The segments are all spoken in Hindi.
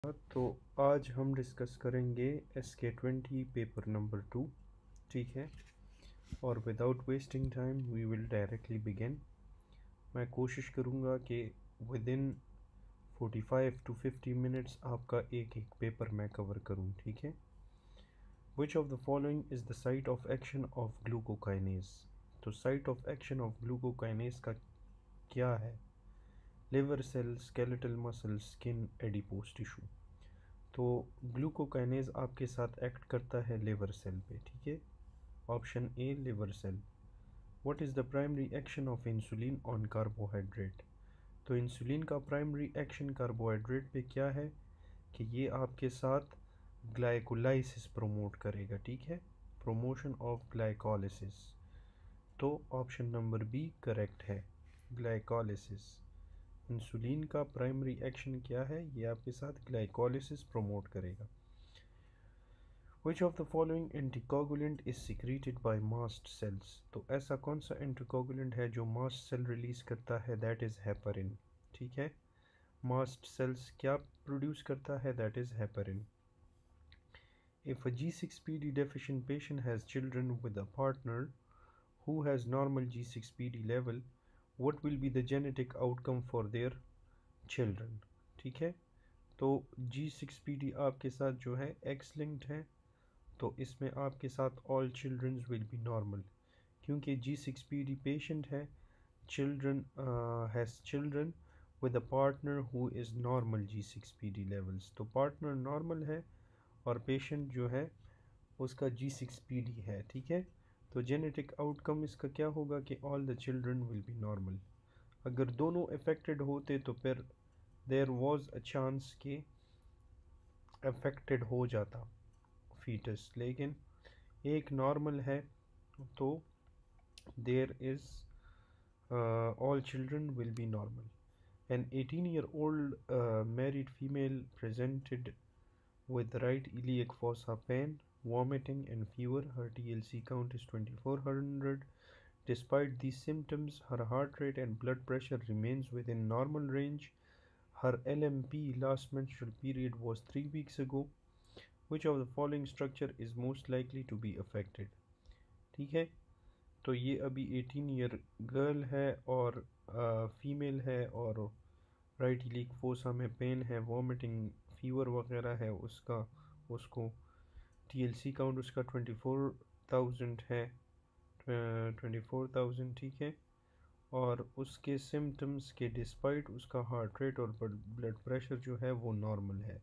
तो आज हम डिस्कस करेंगे SK20 पेपर नंबर 2। ठीक है, और without wasting time we will directly begin. मैं कोशिश करूँगा कि विद इन 45 to 50 मिनट्स आपका एक एक पेपर मैं कवर करूँ। ठीक है। Which of the following is the site of action of glucokinase. तो site of action of glucokinase का क्या है? Liver cell, skeletal muscle, skin, adipose tissue. तो ग्लूकोकाइनेज आपके साथ एक्ट करता है लिवर सेल पे। ठीक है, option A liver cell. What is the primary action of insulin on carbohydrate. तो इंसुलिन का प्राइमरी एक्शन कार्बोहाइड्रेट पे क्या है कि ये आपके साथ ग्लाइकोलाइसिस प्रमोट करेगा। ठीक है, प्रमोशन ऑफ ग्लाइकोलिसिस। तो ऑप्शन नंबर बी करेक्ट है, ग्लाइकोलिसिस। इंसुलिन का प्राइमरी एक्शन क्या है? ये आपके साथ ग्लाइकोलिसिस प्रमोट करेगा। Which of the following anticoagulant is secreted by mast cells? तो ऐसा कौन सा एंटीकोगुलेंट है जो मास्ट सेल रिलीज करता है? That is heparin. ठीक है, मास्ट सेल्स क्या प्रोड्यूस करता है? That is heparin. If a G6PD deficient patient has children with a partner who has normal G6PD level, what will be the genetic outcome for their children? ठीक है, तो G6PD आपके साथ जो है एक्स लिंक्ड है, तो इसमें आपके साथ all childrens will be normal, क्योंकि G6PD पेशेंट है, children has children with a partner who is normal G6PD levels. तो पार्टनर नॉर्मल है और पेशेंट जो है उसका G6PD है। ठीक है, तो जेनेटिक आउटकम इसका क्या होगा कि all the children will be normal. अगर दोनों अफेक्टेड होते तो फिर देयर वाज अ चांस कि अफेक्टेड हो जाता फीटस, लेकिन एक नॉर्मल है, तो there is all children will be normal. An 18-year-old married female presented with right iliac fossa pain, vomiting and fever. Her TLC count is 2400. Despite these symptoms, her heart rate and blood pressure remains within normal range. Her LMP last menstrual period was 3 weeks ago. Which of the following structure is most likely to be affected? ठीक है, तो ये अभी 18 ईयर गर्ल है और फीमेल है और राइट इलिक फोसा में पेन है, वॉमिटिंग, फीवर वगैरह है उसको TLC काउंट उसका 24,000 है, 24,000। ठीक है, और उसके सिम्टम्स के डिस्पाइट उसका हार्ट रेट और ब्लड प्रेशर जो है वो नॉर्मल है।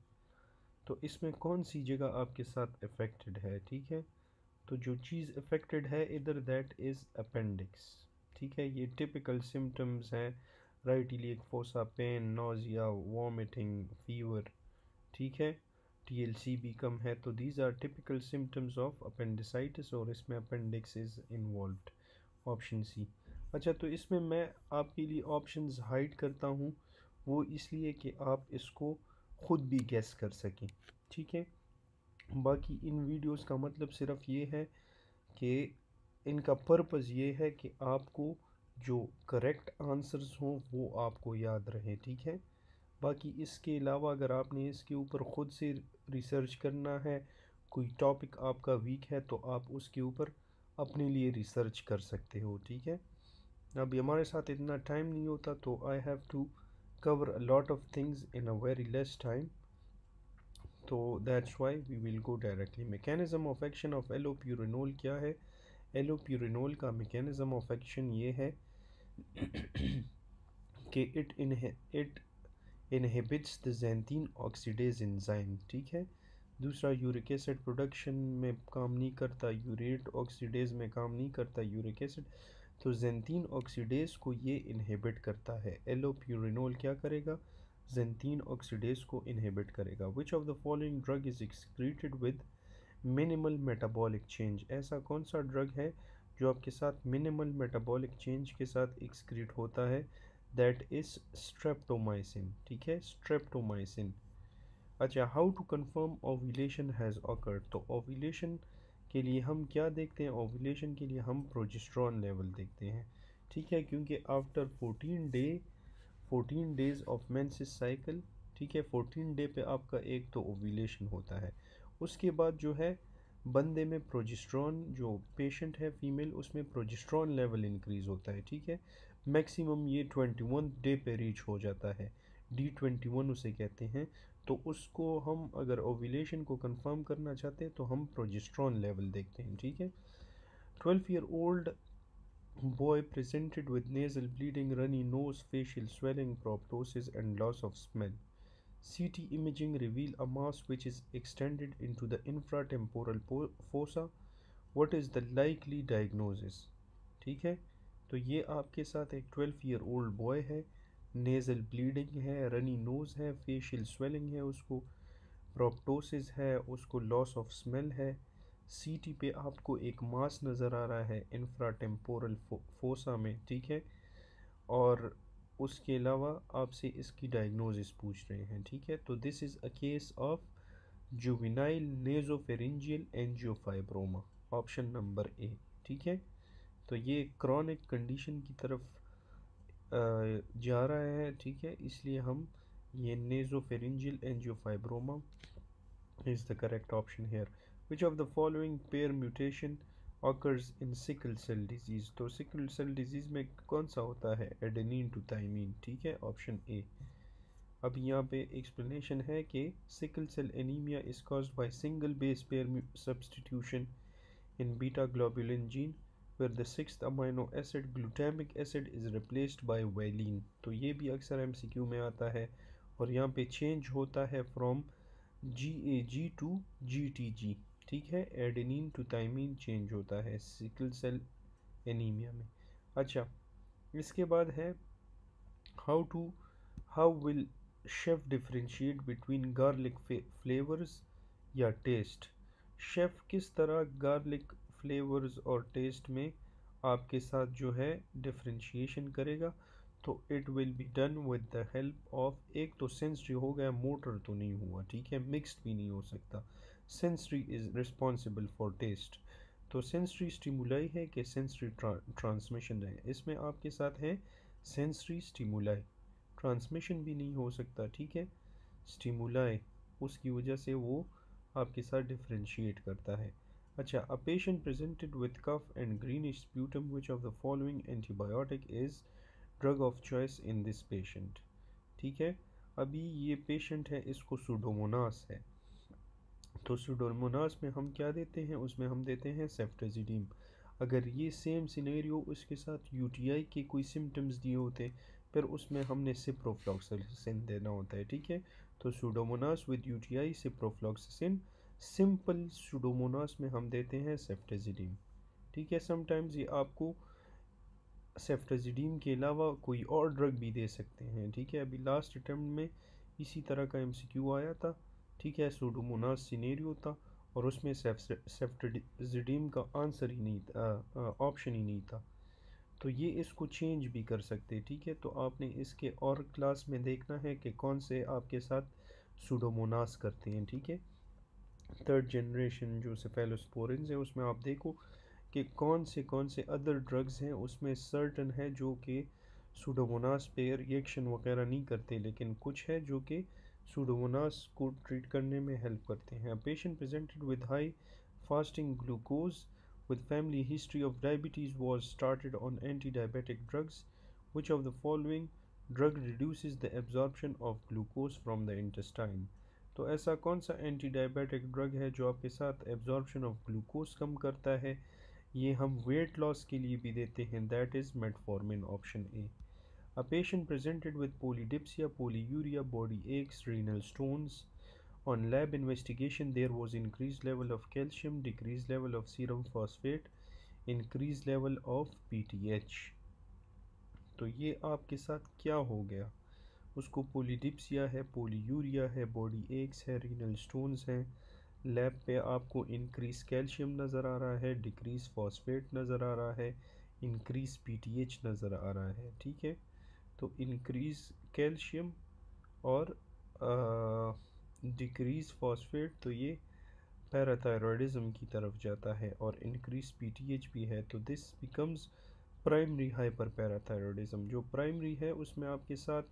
तो इसमें कौन सी जगह आपके साथ अफेक्टेड है? ठीक है, तो जो चीज़ अफेक्टेड है इधर दैट इज़ अपेंडिक्स। ठीक है, ये टिपिकल सिम्टम्स हैं, right iliac fossa pain, nausea, vomiting, fever. ठीक है, TLC भी कम है, तो these are typical symptoms of appendicitis और इसमें appendix is involved. Option C. अच्छा, तो इसमें मैं आपके लिए ऑप्शंस हाइड करता हूँ, वो इसलिए कि आप इसको खुद भी गैस कर सकें। ठीक है, बाकी इन वीडियोस का मतलब सिर्फ ये है कि इनका पर्पज़ ये है कि आपको जो करेक्ट आंसर्स हों वो आपको याद रहे। ठीक है, बाकी इसके अलावा अगर आपने इसके ऊपर ख़ुद से रिसर्च करना है, कोई टॉपिक आपका वीक है, तो आप उसके ऊपर अपने लिए रिसर्च कर सकते हो। ठीक है, अभी हमारे साथ इतना टाइम नहीं होता, तो I have to cover a lot of things in a very less time, तो that's why we will go directly. Mechanism of action of allopurinol क्या है? एलोप्यूरिनोल का मैकेनिज़्म ऑफ एक्शन ये है कि it inhibits the xanthine oxidase enzyme. ठीक है, दूसरा यूरिक एसिड प्रोडक्शन में काम नहीं करता, यूरेट ऑक्सीडेज में काम नहीं करता यूरिक एसिड, तो ज़ैंथीन ऑक्सीडेज को ये इनहिबिट करता है। एलोप्यूरिनोल क्या करेगा? ज़ैंथीन ऑक्सीडेज को इनहिबिट करेगा। विच of the following drug is excreted with minimal metabolic change? ऐसा कौन सा ड्रग है जो आपके साथ मिनिमल मेटाबॉलिक चेंज के साथ एक्सक्रीट होता है? That is streptomycin. ठीक है, स्ट्रेप्टोमाइसिन। अच्छा, how to confirm ovulation has occurred? तो ओव्यूलेशन के लिए हम क्या देखते हैं? ओव्यूलेशन के लिए हम प्रोजेस्टेरॉन लेवल देखते हैं। ठीक है, क्योंकि after 14 days of menses cycle, ठीक है। 14 डे पे आपका एक तो ओव्यूलेशन होता है, उसके बाद जो है बंदे में प्रोजेस्टेरॉन, जो पेशेंट है फीमेल, उसमें प्रोजेस्टेरॉन लेवल इंक्रीज़ होता है, ठीक है। मैक्सिमम ये 21 डे पे रीच हो जाता है, D21 उसे कहते हैं। तो उसको हम अगर ओव्यूलेशन को कंफर्म करना चाहते हैं तो हम प्रोजेस्टेरॉन लेवल देखते हैं, ठीक है। 12-year-old boy presented with nasal bleeding, runny nose, facial swelling, proptosis, and loss of smell. CT imaging reveal a mass which is extended into the infratemporal fossa. What is the likely diagnosis? ठीक है। तो ये आपके साथ एक 12-year-old बॉय है, नेज़ल ब्लीडिंग है, रनी नोज़ है, फेशियल स्वेलिंग है, उसको प्रोप्टोसिस है, उसको लॉस ऑफ स्मेल है। सीटी पे आपको एक मास नज़र आ रहा है इंफ्राटेम्पोरल फोसा में, ठीक है। और उसके अलावा आपसे इसकी डायग्नोसिस पूछ रहे हैं, ठीक है। तो this is a case of juvenile nasopharyngeal angiofibroma, option number A, ठीक है। तो ये क्रॉनिक कंडीशन की तरफ जा रहा है, ठीक है, इसलिए हम ये नेज़ोफेरिंजियल angiofibroma is the correct option here. Which of the following pair mutation occurs in sickle cell disease? तो sickle cell disease में कौन सा होता है? एडेनिन टू थाइमीन, ठीक है, ऑप्शन ए। अब यहाँ पे एक्सप्लेनेशन है कि sickle cell anemia is caused by single base pair substitution in beta globulin gene where the sixth amino acid glutamic acid is replaced by valine। तो ये भी अक्सर MCQ में आता है। और यहाँ पे चेंज होता है फ्रॉम GAG टू GTG, ठीक है, एडेनिन टू थाइमीन चेंज होता है सिकल सेल एनीमिया में। अच्छा, इसके बाद है how will chef differentiate between garlic flavours या टेस्ट। शेफ किस तरह गार्लिक फ्लेवर्स और टेस्ट में आपके साथ जो है डिफरेंशिएशन करेगा। तो it will be done with the help of, एक तो सेंसरी हो गया, मोटर तो नहीं हुआ, ठीक है, मिक्स्ड भी नहीं हो सकता। Sensory is responsible for taste. तो सेंसरी स्टिमुलाई है कि सेंसरी ट्रांसमिशन है, इसमें आपके साथ है सेंसरी स्टिमुलाई, ट्रांसमिशन भी नहीं हो सकता, ठीक है, स्टिमुलाई, उसकी वजह से वो आपके साथ डिफरेंशिएट करता है। अच्छा, a patient presented with cough and greenish sputum, which of the following antibiotic is drug of choice in this patient, ठीक है। अभी ये पेशेंट है, इसको सुडोमोनास है, तो सुडोमोनास में हम क्या देते हैं, उसमें हम देते हैं सेफ्टेजिडीम। अगर ये सेम सिनेरियो उसके साथ यूटीआई के कोई सिम्टम्स दिए होते, फिर उसमें हमने सिप्रोफ्लॉक्सासिन देना होता है, ठीक है। तो Pseudomonas with UTI ciprofloxacin, simple Pseudomonas में हम देते हैं सेफ्टेजिडीम, ठीक है। समटाइम्स ये आपको सेफ्टेजिडीम के अलावा कोई और ड्रग भी दे सकते हैं, ठीक है। अभी लास्ट अटेम्प्ट में इसी तरह का MCQ आया था, ठीक है, सुडोमोनास सिनेरियो था और उसमें सेफ्टेजिडीम का आंसर ही नहीं था, ऑप्शन ही नहीं था। तो ये इसको चेंज भी कर सकते, ठीक है। तो आपने इसके और क्लास में देखना है कि कौन से आपके साथ सुडोमोनास करते हैं, ठीक है। थर्ड जनरेशन जो सेफेलोस्पोरिन्स है उसमें आप देखो कि कौन से अदर ड्रग्स हैं, उसमें सर्टन है जो कि सुडोमोनास पे रिएक्शन वगैरह नहीं करते, लेकिन कुछ है जो कि सुडोमोनास को ट्रीट करने में हेल्प करते हैं। Patient presented with high fasting glucose with family history of diabetes was started on anti-diabetic drugs. Which of the following drug reduces the absorption of glucose from the intestine? तो ऐसा कौन सा एंटी डायबिटिक ड्रग है जो आपके साथ एब्जॉर्प्शन ऑफ ग्लूकोज कम करता है। ये हम वेट लॉस के लिए भी देते हैं, that is metformin, option A. A patient presented with polydipsia, polyuria, body aches, renal stones. On lab investigation, there was increased level of calcium, decreased level of serum phosphate, increased level of PTH. तो ये आपके साथ क्या हो गया, उसको पोलीडिप्सिया है, पोलीयूरिया है, बॉडी एक्स है, रीनल स्टोन्स हैं। लैब पे आपको इंक्रीज कैल्शियम नज़र आ रहा है, डिक्रीज फॉस्फेट नज़र आ रहा है, इंक्रीज पीटीएच नज़र आ रहा है, ठीक है। तो इंक्रीज कैल्शियम और डिक्रीज फॉस्फेट, तो ये पैराथायरॉयडिज्म की तरफ जाता है, और इंक्रीज पीटीएच भी है, तो this becomes primary hyper parathyroidism. जो प्राइमरी है उसमें आपके साथ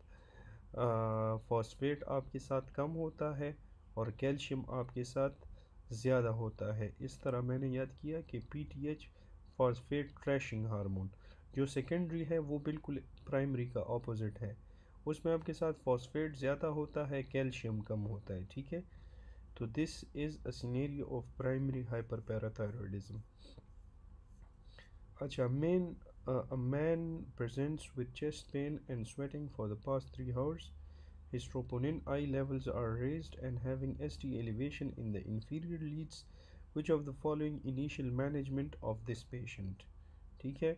फॉस्फेट आपके साथ कम होता है और कैल्शियम आपके साथ ज़्यादा होता है। इस तरह मैंने याद किया कि पीटीएच फॉस्फेट ट्रैशिंग हार्मोन, जो सेकेंडरी है वो बिल्कुल प्राइमरी का ऑपोजिट है। उसमें आपके साथ फॉस्फेट ज़्यादा होता है, कैल्शियम कम होता है। ठीक है, तो this is a scenario of primary hyperparathyroidism. अच्छा, a man presents with chest pain and sweating for the past 3 hours. His troponin I levels are raised and having ST elevation in the inferior leads. Which of the following initial management of this patient? ठीक है,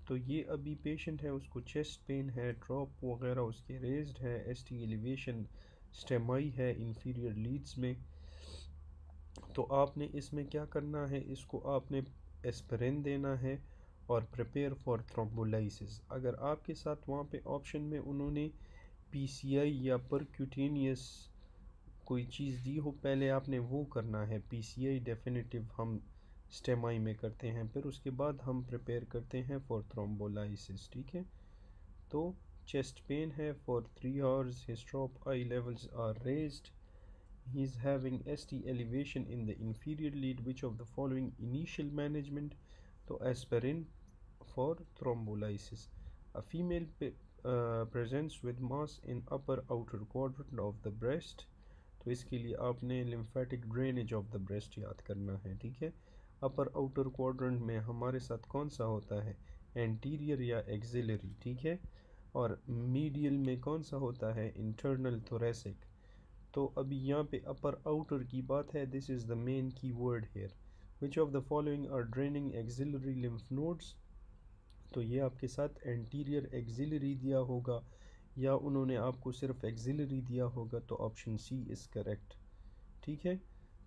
तो ये अभी पेशेंट है, उसको चेस्ट पेन है, ड्रॉप वगैरह उसके रेज्ड है, ST एलिवेशन स्टेमाई है इंफीरियर लीड्स में। तो आपने इसमें क्या करना है, इसको आपने एस्पिरिन देना है और प्रिपेयर फॉर थ्रोम्बोलाइसिस। अगर आपके साथ वहाँ पे ऑप्शन में उन्होंने PCI या परक्यूटेनियस कोई चीज़ दी हो, पहले आपने वो करना है। PCI डेफिनेटिव हम स्टेमाई में करते हैं, फिर उसके बाद हम प्रिपेयर करते हैं फॉर थ्रोम्बोलाइसिस। ठीक है, तो चेस्ट पेन है for 3 hours, his trop I levels are raised, he is having ST elevation in the inferior lead. Which of the following initial management? तो aspirin for thrombolysis. A female presents with mass in upper outer quadrant of the breast. तो इसके लिए आपने lymphatic drainage of the breast याद करना है। ठीक है, upper outer quadrant में हमारे साथ कौन सा होता है, anterior या axillary। ठीक है, और medial में कौन सा होता है, internal thoracic। तो अभी यहाँ पे अपर आउटर की बात है, this is the main key word here. Which of the following are draining axillary lymph nodes? तो ये आपके साथ एंटीरियर एक्सिलरी दिया होगा या उन्होंने आपको सिर्फ एक्सिलरी दिया होगा, तो ऑप्शन सी इज़ करेक्ट। ठीक है,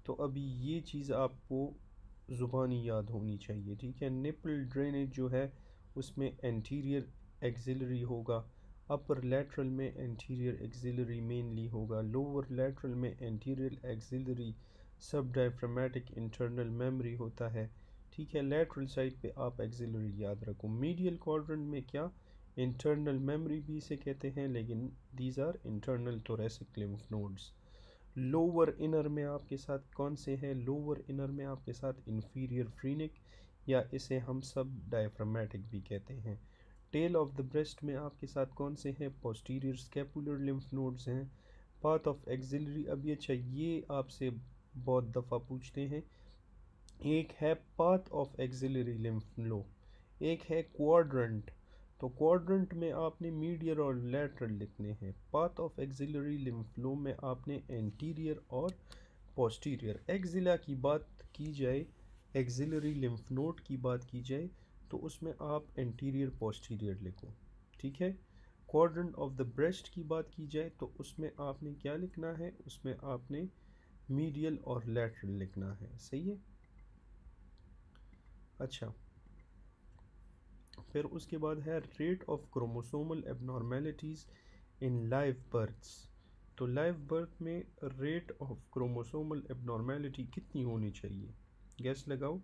तो अभी ये चीज़ आपको ज़ुबानी याद होनी चाहिए। ठीक है, निपल ड्रेनेज जो है उसमें एंटीरियर एक्सिलरी होगा, अपर लैटरल में एंटीरियर एक्सिलरी मेनली होगा, लोअर लैटरल में एंटीरियर एक्सिलरी सब डायफ्रामेटिक इंटरनल मेमोरी होता है। ठीक है, लैटरल साइड पे आप एक्सिलरी याद रखो। मीडियल क्वाड्रेंट में क्या, इंटरनल मेमोरी भी इसे कहते हैं, लेकिन these are internal thoracic lymph nodes. Lower inner में आपके साथ कौन से हैं, लोअर इनर में आपके साथ इंफीरियर फ्रीनिक या इसे हम सब डायफ्रामेटिक भी कहते हैं। टेल ऑफ द ब्रेस्ट में आपके साथ कौन से हैं, पोस्टीरियर स्कैपुलर लिम्फ नोड्स हैं। पाथ ऑफ एक्सिलरी, अभी अच्छा ये आपसे बहुत दफ़ा पूछते हैं, एक है पाथ ऑफ एक्सिलरी लिम्फ लो, एक है क्वाड्रेंट। तो क्वाड्रेंट में आपने मीडियल और लैटरल लिखने हैं, पाथ ऑफ एक्सिलरी लिम्फ लो में आपने एंटीरियर और पोस्टीरियर। एक्सिला की बात की जाए, एक्सिलरी लिम्फ नोड की बात की जाए, तो उसमें आप एंटीरियर पोस्टीरियर लिखो। ठीक है, क्वाड्रेंट ऑफ द ब्रेस्ट की बात की जाए तो उसमें आपने क्या लिखना है, उसमें आपने मीडियल और लैटरल लिखना है। सही है। अच्छा, फिर उसके बाद है rate of chromosomal abnormalities in live births. तो लाइव बर्थ में रेट ऑफ क्रोमोसोमल एबनॉर्मेलिटी कितनी होनी चाहिए, गैस लगाओ।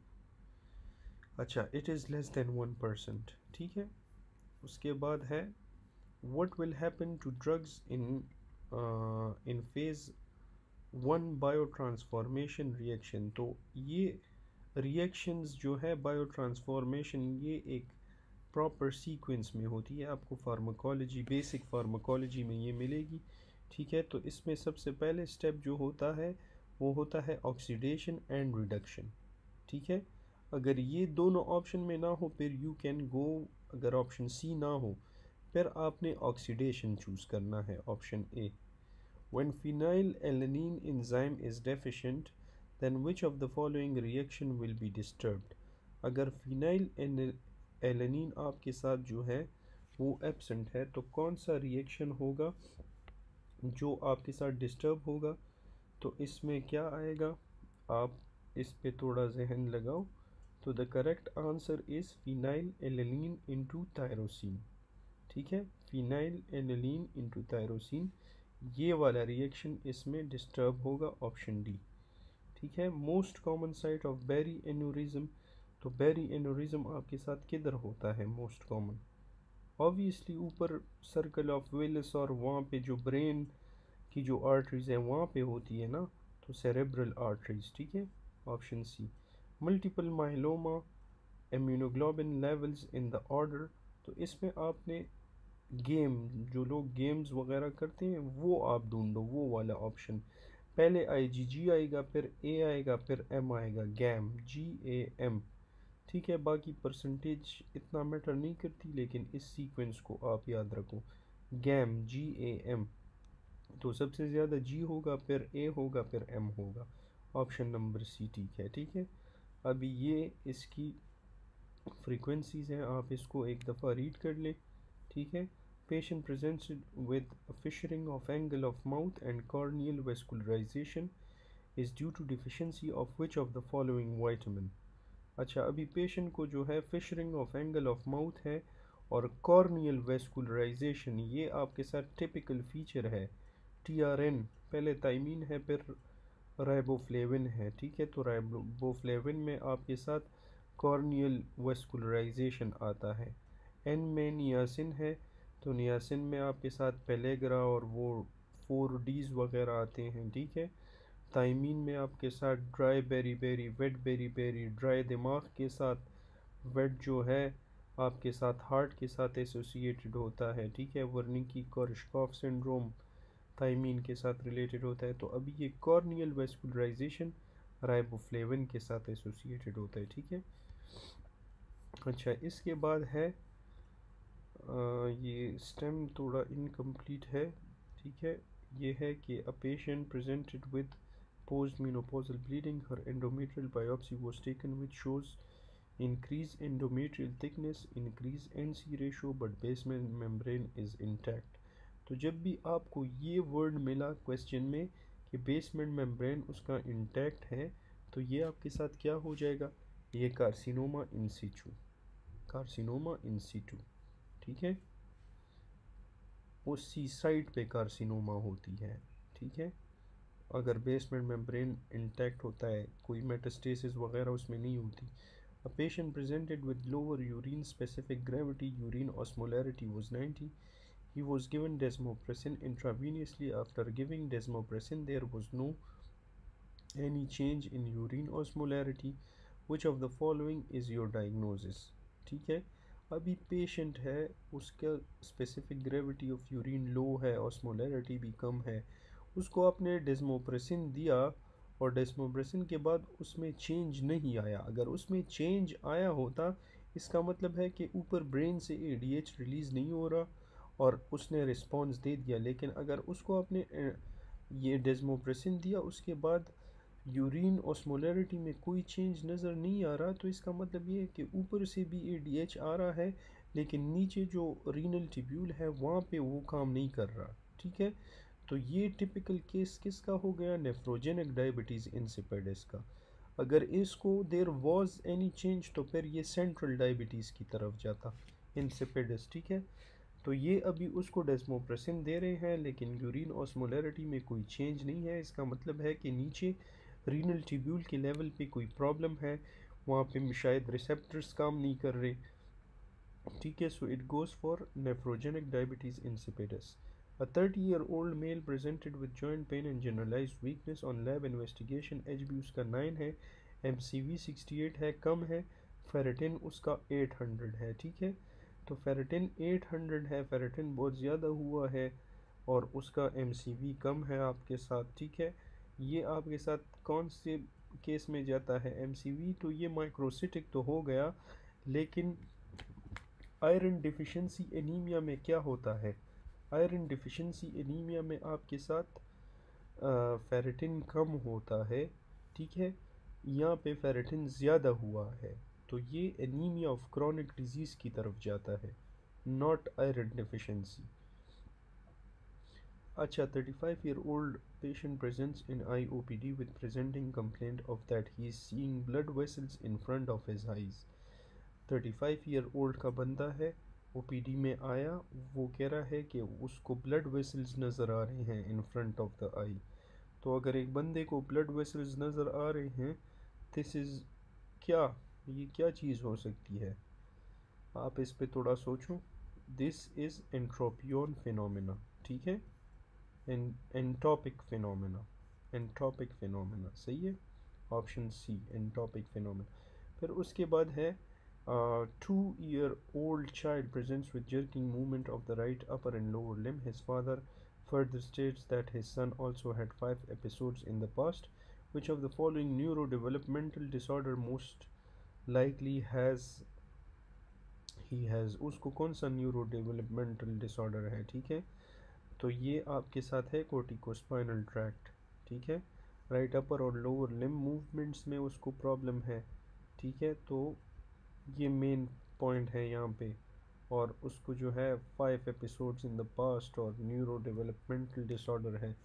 अच्छा, इट इज़ लेस देन 1%। ठीक है, उसके बाद है what will happen to drugs in phase 1 biotransformation reaction. तो ये रिएक्शंस जो है बायो ट्रांसफॉर्मेशन, ये एक प्रॉपर सीक्वेंस में होती है, आपको फार्माकोलॉजी, बेसिक फार्माकोलॉजी में ये मिलेगी। ठीक है, तो इसमें सबसे पहले स्टेप जो होता है वो होता है ऑक्सीडेशन एंड रिडक्शन। ठीक है, अगर ये दोनों ऑप्शन में ना हो फिर यू कैन गो, अगर ऑप्शन सी ना हो फिर आपने ऑक्सीडेशन चूज़ करना है, option A. When phenylalanine enzyme is deficient, then which of the following reaction will be disturbed? अगर phenylalanine आपके साथ जो है वो एब्सेंट है तो कौन सा रिएक्शन होगा जो आपके साथ डिस्टर्ब होगा? तो इसमें क्या आएगा, आप इस पे थोड़ा जहन लगाओ। तो the correct answer is phenylalanine into thyroxine. ठीक है, phenylalanine इंटू थायरोसिन, ये वाला रिएक्शन इसमें डिस्टर्ब होगा, ऑप्शन डी। ठीक है, most common site of berry aneurysm. तो बेरी एन्यूरिज्म आपके साथ किधर होता है मोस्ट कॉमन? ऑब्वियसली ऊपर सर्कल ऑफ विलिस और वहाँ पे जो ब्रेन की जो आर्टरीज है वहाँ पे होती है ना, तो सेरेब्रल आर्टरीज, ठीक है। Option C. Multiple myeloma, immunoglobin levels in the order, तो इसमें आपने गेम, जो लोग गेम्स वगैरह करते हैं वो आप ढूंढो, वो वाला ऑप्शन। पहले IgG आएगा, फिर A आएगा, फिर M आएगा, गैम, GAM, ठीक है। बाकी परसेंटेज इतना मैटर नहीं करती, लेकिन इस सीक्वेंस को आप याद रखो, गैम, GAM। तो सबसे ज़्यादा G होगा, फिर A होगा, फिर M होगा। ऑप्शन नंबर सी ठीक है, ठीक है। अभी ये इसकी फ्रीक्वेंसीज हैं, आप इसको एक दफ़ा रीड कर लें, ठीक है। Patient presented with a fissuring of angle of mouth and corneal vascularization is due to deficiency of which of the following vitamin। अच्छा, अभी पेशेंट को जो है फिशरिंग ऑफ एंगल ऑफ माउथ है और कॉर्नियल वेस्कुलराइजेशन, ये आपके साथ टिपिकल फीचर है। TRN पहले थायमीन है, फिर राइबोफ्लेविन है, ठीक है। तो राइबोफ्लेविन में आपके साथ कॉर्नियल वेस्कुलराइजेशन आता है। एन में नियासिन है, तो नियासिन में आपके साथ पेलेग्रा और वो 4Ds वगैरह आते हैं, ठीक है। थायमीन में आपके साथ dry beriberi, wet beriberi, dry दिमाग के साथ वेट जो है आपके साथ हार्ट के साथ एसोसिएटेड होता है, ठीक है। वर्निकी कोर्शकॉफ सिंड्रोम थायमीन के साथ रिलेटेड होता है। तो अभी ये कॉर्नियल वेस्कुलराइजेशन राइबोफ्लेविन के साथ एसोसिएटेड होता है, ठीक है। अच्छा, इसके बाद है ये स्टेम थोड़ा इनकम्प्लीट है, ठीक है। ये है कि अ patient presented with post menopausal bleeding, her endometrial biopsy was taken which shows increased endometrial thickness, increased NC ratio, but basement membrane is intact। तो जब भी आपको ये वर्ड मिला क्वेश्चन में कि बेसमेंट मेम्ब्रेन उसका इंटैक्ट है, तो ये आपके साथ क्या हो जाएगा, ये कार्सिनोमा इन सिटू, कार्सिनोमा इन सिटू, ठीक है। वो सी साइड पे कार्सिनोमा होती है, ठीक है। अगर बेसमेंट मेम्ब्रेन इंटैक्ट होता है, कोई मेटास्टेसिस वगैरह उसमें नहीं होती। A patient presented with lower urine specific gravity, urine osmolarity was 90। He was given desmopressin intravenously। After giving desmopressin, there was no any change in urine osmolarity। Which of the following is your diagnosis? ठीक है। अभी पेशेंट है, उसका स्पेसिफिक ग्रेविटी ऑफ यूरिन लो है, ऑस्मोलैरिटी भी कम है, उसको आपने डेस्मोप्रेसिन दिया और डेस्मोप्रेसिन के बाद उसमें चेंज नहीं आया। अगर उसमें चेंज आया होता, इसका मतलब है कि ऊपर ब्रेन से ADH रिलीज़ नहीं हो रहा और उसने रिस्पॉन्स दे दिया। लेकिन अगर उसको आपने ये डेस्मोप्रेसिन दिया, उसके बाद यूरिन ऑस्मोलैरिटी में कोई चेंज नज़र नहीं आ रहा, तो इसका मतलब ये है कि ऊपर से भी ADH आ रहा है, लेकिन नीचे जो रीनल ट्यूब्यूल है वहाँ पे वो काम नहीं कर रहा, ठीक है। तो ये टिपिकल केस किसका हो गया, नेफ्रोजेनिक डायबिटीज़ इंसिपिडिस का। अगर इसको देर वाज एनी चेंज, तो फिर ये सेंट्रल डायबिटीज़ की तरफ जाता, इंसिपिडिस, ठीक है। तो ये अभी उसको डेस्मोप्रेसिन दे रहे हैं, लेकिन यूरिन ऑस्मोलैरिटी में कोई चेंज नहीं है। इसका मतलब है कि नीचे रीनल ट्यूब्यूल के लेवल पे कोई प्रॉब्लम है, वहाँ पे शायद रिसेप्टर्स काम नहीं कर रहे, ठीक है। So it goes for nephrogenic diabetes insipidus. A 30-year-old male presented with joint pain and generalized weakness on lab investigation। HB उसका 9 है, MCV 68 है, कम है, फेरेटिन उसका 800 है, ठीक है। तो फेरेटिन 800 है, फेरेटिन बहुत ज़्यादा हुआ है और उसका MCV कम है आपके साथ, ठीक है। ये आपके साथ कौन से केस में जाता है MCV, तो ये माइक्रोसिटिक तो हो गया, लेकिन आयरन डिफिशिएंसी एनीमिया में क्या होता है, आयरन डिफिशिएंसी एनीमिया में आपके साथ फेरेटिन कम होता है, ठीक है। यहाँ पे फेरेटिन ज़्यादा हुआ है, तो ये एनीमिया ऑफ क्रॉनिक डिजीज़ की तरफ जाता है, नॉट आयरन डिफिशिएंसी। अच्छा, 35-year-old patient presents in IOPD with presenting complaint of that he is seeing blood vessels in front of his eyes। 35-year-old का बंदा है, OPD में आया, वो कह रहा है कि उसको ब्लड वेसल्स नज़र आ रहे हैं इन फ्रंट ऑफ द आई। तो अगर एक बंदे को ब्लड वेसल्स नज़र आ रहे हैं, दिस इज़ क्या, ये क्या चीज़ हो सकती है, आप इस पे थोड़ा सोचो। दिस इज़ एंट्रोपियन फिनोमेना, ठीक है, एंट्रोपिक फिनोमेना, एंट्रोपिक फिनोमेना सही है, ऑप्शन सी एंट्रोपिक फिनोमेना। फिर उसके बाद है 2-year-old child presents with jerking movement of the right upper and lower limb. His father further states that his son also had 5 episodes in the past. Which of the following neurodevelopmental disorder most likely has he has? उसको कौन सा न्यूरो डेवलपमेंटल डिसऑर्डर है, ठीक है, तो ये आपके साथ है कोर्टिकोस्पाइनल ट्रैक्ट, ठीक है, राइट अपर और लोअर लिम्ब मूवमेंट्स में उसको प्रॉब्लम है, ठीक है, तो ये मेन पॉइंट है यहाँ पे। और उसको जो है 5 एपिसोड्स इन द पास्ट और न्यूरो डेवलपमेंटल डिसऑर्डर है,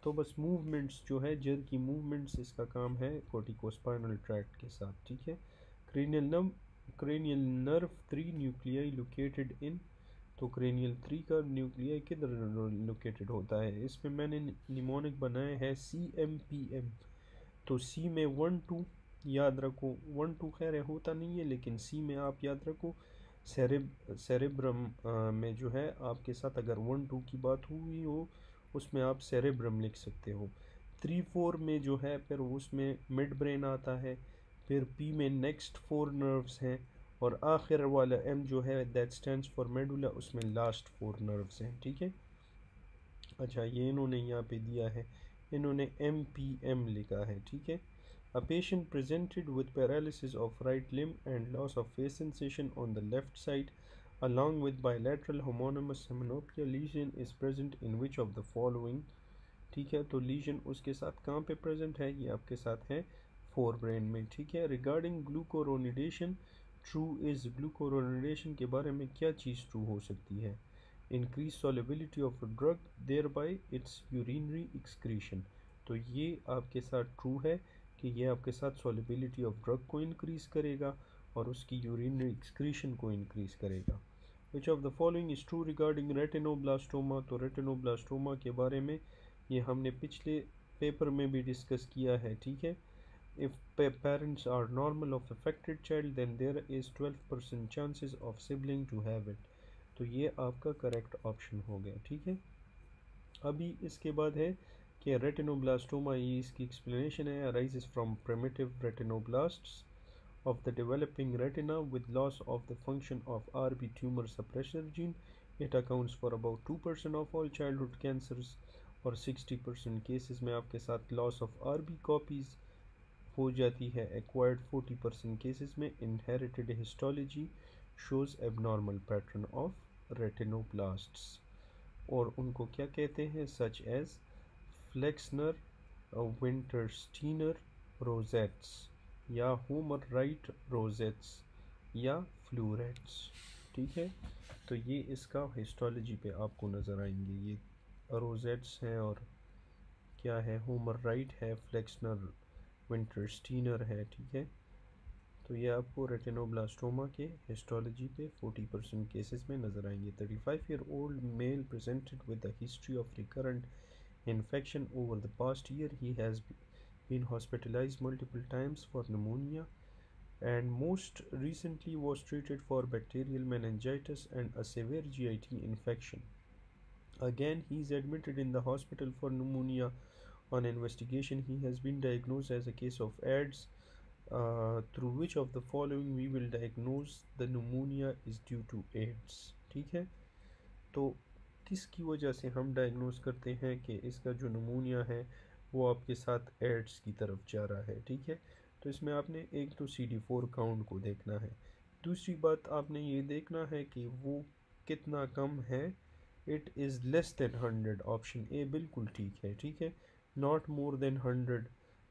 तो बस मूवमेंट्स जो है जर की मूवमेंट्स इसका काम है कोर्टिकोस्पाइनल ट्रैक्ट के साथ, ठीक है। Cranial nerve 3 nuclei located in, तो क्रेनियल 3 का न्यूक्लियाई किधर लोकेटेड होता है, इसमें मैंने निमोनिक बनाए हैं CMPM, तो सी में 1-2 याद रखो, 1-2 खैर होता नहीं है, लेकिन सी में आप याद रखो सेरेब्रम में जो है आपके साथ अगर 1-2 की बात हुई हो उसमें आप सेरेब्रम लिख सकते हो। 3-4 में जो है फिर उसमें मिड ब्रेन आता है, फिर पी में नेक्स्ट 4 नर्व्स हैं, और आखिर वाला एम जो है दैट स्टैंड्स फॉर मेडुला, उसमें लास्ट 4 नर्व्स हैं, ठीक है। अच्छा ये इन्होंने यहाँ पे दिया है, इन्होंने MPM लिखा है, ठीक है। A patient presented with paralysis of right limb and loss of face sensation on the left side along with bilateral homonymous hemianopia lesion is present in which of the following, ठीक है, तो लीजन उसके साथ कहाँ पे प्रेजेंट है, ये आपके साथ है फोर ब्रेन में, ठीक है। Regarding glucuronidation true is, glucuronidation के बारे में क्या चीज़ ट्रू हो सकती है, increase solubility of drug thereby its urinary excretion, तो ये आपके साथ ट्रू है कि ये आपके साथ सॉलिबिलिटी ऑफ ड्रग को इंक्रीज़ करेगा और उसकी यूरिनरी एक्सक्रीशन को इंक्रीज़ करेगा। विच of the following is true regarding retinoblastoma, तो रेटिनोब्लास्टोमा के बारे में ये हमने पिछले पेपर में भी डिस्कस किया है, ठीक है। If parents are normal of affected child then there is 12% chances of sibling to have it, तो ये आपका करेक्ट ऑप्शन हो गया, ठीक है। अभी इसके बाद है कि रेटिनोब्लास्टोमा, ये इसकी एक्सप्लेनेशन है, arises from primitive retinoblasts of the developing retina with loss of the function of RB tumor suppressor gene. It accounts for about 2% of all childhood cancers और 60% केसेस में आपके साथ लॉस ऑफ RB कॉपीज़ हो जाती है। एक्वायर्ड 40% केसेस में inherited histology shows abnormal pattern of retinoblasts, और उनको क्या कहते हैं, such as Flexner Wintersteiner rosettes या होमर राइट रोजेट्स या फ्लूरेट्स, ठीक है। तो ये इसका हिस्टोलॉजी पे आपको नज़र आएंगे, ये रोजेट्स हैं और क्या है, होमर राइट है, फ्लेक्सनर विंटरस्टीनर है, ठीक है। तो ये आपको रेटिनोब्लास्टोमा के हिस्टोलॉजी पे 40% केसेस में नज़र आएंगे। 35-year-old male presented with the history of recurrent infection over the past year. He has been hospitalized multiple times for pneumonia and most recently was treated for bacterial meningitis and a severe GIT infection. Again, he is admitted in the hospital for pneumonia. On investigation, he has been diagnosed as a case of AIDS. Through which of the following we will diagnose the pneumonia is due to AIDS, ठीक है। तो किसकी वजह से हम डायग्नोज करते हैं कि इसका जो नमूनिया है वो आपके साथ एड्स की तरफ जा रहा है, ठीक है। तो इसमें आपने एक तो CD4 काउंट को देखना है, दूसरी बात आपने ये देखना है कि वो कितना कम है, it is less than 100, option A बिल्कुल ठीक है, ठीक है, not more than 100,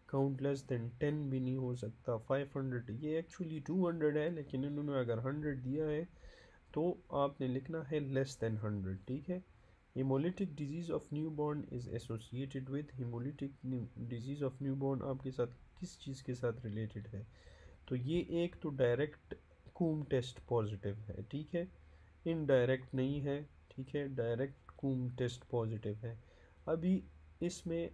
count less than 10 भी नहीं हो सकता, 500, ये एक्चुअली 200 है लेकिन इन्होंने अगर 100 दिया है तो आपने लिखना है लेस देन 100, ठीक है। Haemolytic disease of newborn is associated with, haemolytic disease of newborn आपके साथ किस चीज़ के साथ रिलेटेड है, तो ये एक तो डायरेक्ट कूम टेस्ट पॉजिटिव है, ठीक है, इनडायरेक्ट नहीं है, ठीक है, डायरेक्ट कूम टेस्ट पॉजिटिव है। अभी इसमें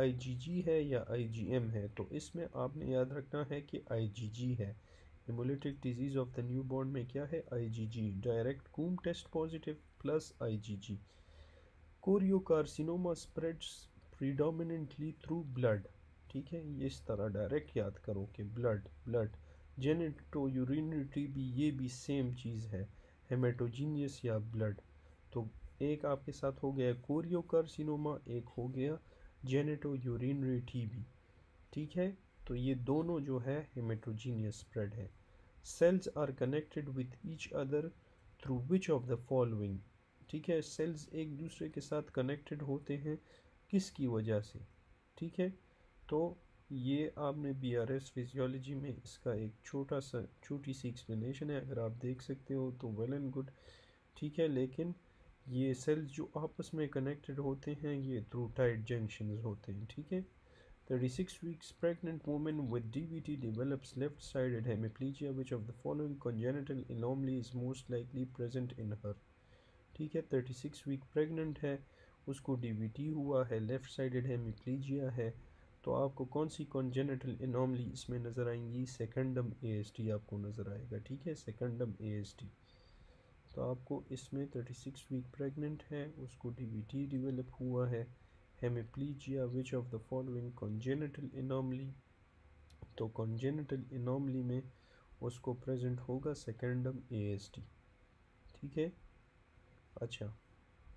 IgG है या IgM है, तो इसमें आपने याद रखना है कि IgG है, haemolytic disease of the newborn में क्या है, IgG, direct Coombs test positive plus IgG. Choriocarcinoma spreads predominantly through blood, ठीक है, ये इस तरह डायरेक्ट याद करो कि blood blood. Genitourinary TB ये भी सेम चीज़ है, हेमेटोजीनियस या ब्लड। तो एक आपके साथ हो गया कोरियोकार्सिनोमा, एक हो गया जेनेटो यूरिनरी टीबी, ठीक है। तो ये दोनों जो है हेमेटोजीनियस स्प्रेड है। Cells are connected with each other through which of the following, ठीक है, सेल्स एक दूसरे के साथ कनेक्टेड होते हैं किसकी वजह से, ठीक है। तो ये आपने बीआरएस फिजियोलॉजी में इसका एक छोटी सी एक्सप्लेनेशन है, अगर आप देख सकते हो तो वेल एंड गुड, ठीक है। लेकिन ये सेल्स जो आपस में कनेक्टेड होते हैं ये थ्रू टाइट जंक्शंस होते हैं, ठीक है। 36 weeks pregnant woman with DVT develops left-sided hemiplegia. Which of the following congenital anomaly is most likely present in her? ठीक है, 36 वीक प्रेग्नेंट है, उसको डीवीटी हुआ है, लेफ्ट साइडेड हेमिप्लीजिया है, तो आपको कौन सी कॉन्जेनिटल एनॉमली इसमें नज़र आएंगी, सेकेंडम एएसटी आपको नज़र आएगा, ठीक है, सेकेंडम एएसटी। तो आपको इसमें 36 वीक प्रेग्नेंट है, उसको डीवीटी डेवलप हुआ है, hemiplegia, which of the following congenital anomaly, तो कॉन्जेनिटल एनॉमली में उसको प्रेजेंट होगा सेकेंडम एएसटी, ठीक है। अच्छा,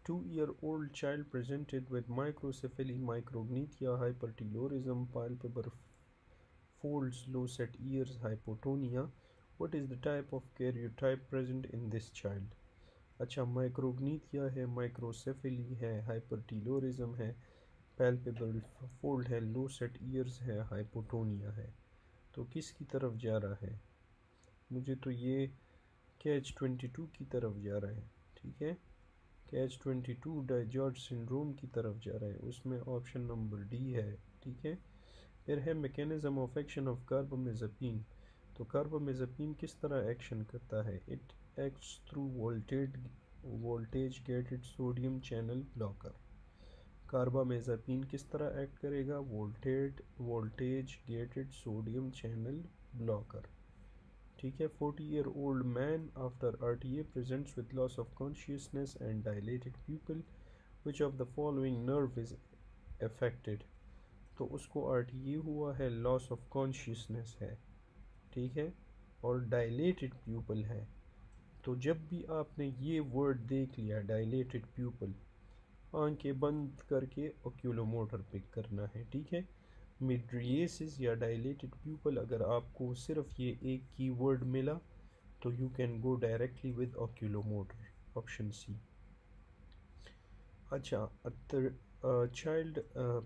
2-year-old child presented with microcephaly, micrognathia, hypertelorism, palpebral folds, low set ears, hypotonia. What is the type of karyotype present in this child? अच्छा, माइक्रोग्नीथिया है, माइक्रोसेफेली है, हाइपरटीलोरिज्म है, पैल्पेबल फोल्ड है, लो सेट ईयर्स है, हाइपोटोनिया है। तो किसकी तरफ जा रहा है, मुझे तो ये कैच 22 की तरफ जा रहा है, ठीक है, कैच 22 डाइजॉर्ज सिंड्रोम की तरफ जा रहा है, उसमें ऑप्शन नंबर डी है, ठीक है। फिर है mechanism of action of carbamazepine, तो कार्बामेज़ापिन किस तरह एक्शन करता है, it acts through voltage gated sodium channel blocker. Carbamazepine किस तरह एक्ट करेगा, voltage gated sodium channel blocker, ठीक है। 40-year-old man after RTA presents with loss of consciousness and dilated pupil. Which of the following nerve is affected? तो उसको RTA हुआ है, लॉस ऑफ कॉन्शियसनेस है, ठीक है, और डायलेटेड प्यूपल है। तो जब भी आपने ये वर्ड देख लिया डायलेटेड प्यूपल, आंखें बंद करके ओक्यूलोमोटर पिक करना है, ठीक है। मिड्रिएसिस या डायलेटेड प्यूपल, अगर आपको सिर्फ ये एक की वर्ड मिला तो you can go directly with oculomotor, option C. अच्छा, child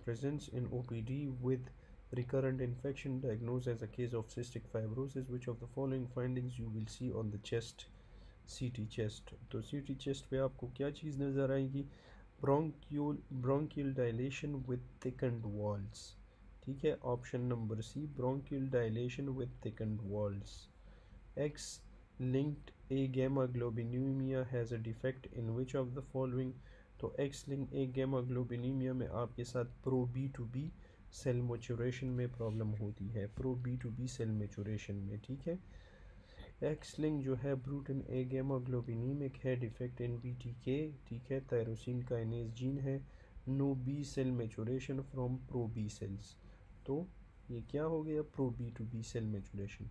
presents in OPD with recurrent infection diagnosed as a case of cystic fibrosis. Which of the following findings you will see on the chest, CT chest? तो CT chest पे आपको क्या चीज़ नज़र आएगी, bronchial dilation with thickened walls, ठीक है, option number C, bronchial dilation with thickened walls। X-linked agammaglobulinemia has a defect in which of the following? तो X-linked agammaglobulinemia में आपके साथ प्रो B2B सेल मैच्योरेशन में प्रॉब्लम होती है, प्रो B2B सेल मैच्योरेशन में, ठीक है। X-linked जो है ब्रूटन एगेमाग्लोबिनीमिक है, डिफेक्ट इन BTK, ठीक है, टायरोसिन काइनेज जीन है, no B cell maturation from pro B cells. तो ये क्या हो गया, प्रो B2B सेल मैच्योरेशन।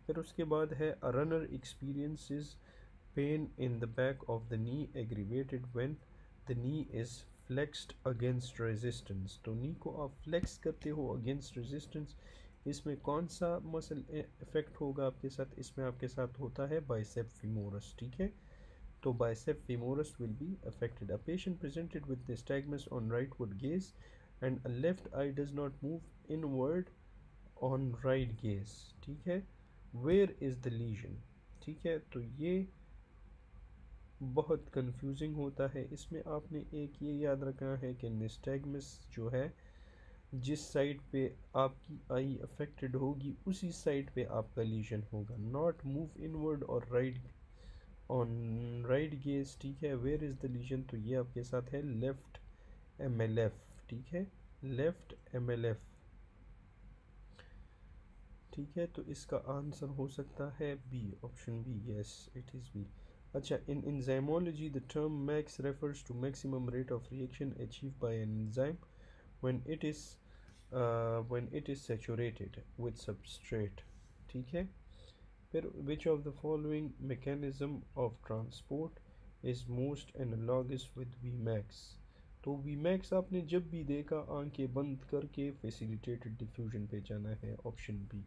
फिर उसके बाद है a runner experiences pain in the back of the knee aggravated when the knee is flexed against resistance. तो नी को आप फ्लेक्स करते हो अगेंस्ट रेजिस्टेंस, इसमें कौन सा मसल इफेक्ट होगा आपके साथ, इसमें आपके साथ होता है बाइसेप फीमोरस, ठीक है। तो bicep femoris will be affected. A patient presented with nystagmus on rightward gaze and a left eye does not move inward on right gaze, ठीक है, वेयर इज़ द लीजन, ठीक है। तो ये बहुत कंफ्यूजिंग होता है, इसमें आपने एक ये याद रखना है कि निस्टैग्मस जो है जिस साइड पे आपकी आई अफेक्टेड होगी उसी साइड पे आपका लीजन होगा, नॉट मूव इनवर्ड और राइट ऑन राइट गेज, ठीक है। वेयर इज़ द लीजन, तो ये आपके साथ है लेफ्ट MLF, ठीक है, लेफ्ट MLF, ठीक है, तो इसका आंसर हो सकता है B, option B, yes it is B. अच्छा, in enzymology the term max refers to maximum rate of reaction achieve by an enzyme when it is saturated with substrate. ठीक है, फिर which of the following mechanism of transport is most analogous with V max. तो वी मैक्स आपने जब भी देखा आंखें बंद करके फैसिलिटेटेड डिफ्यूजन पे जाना है, option B.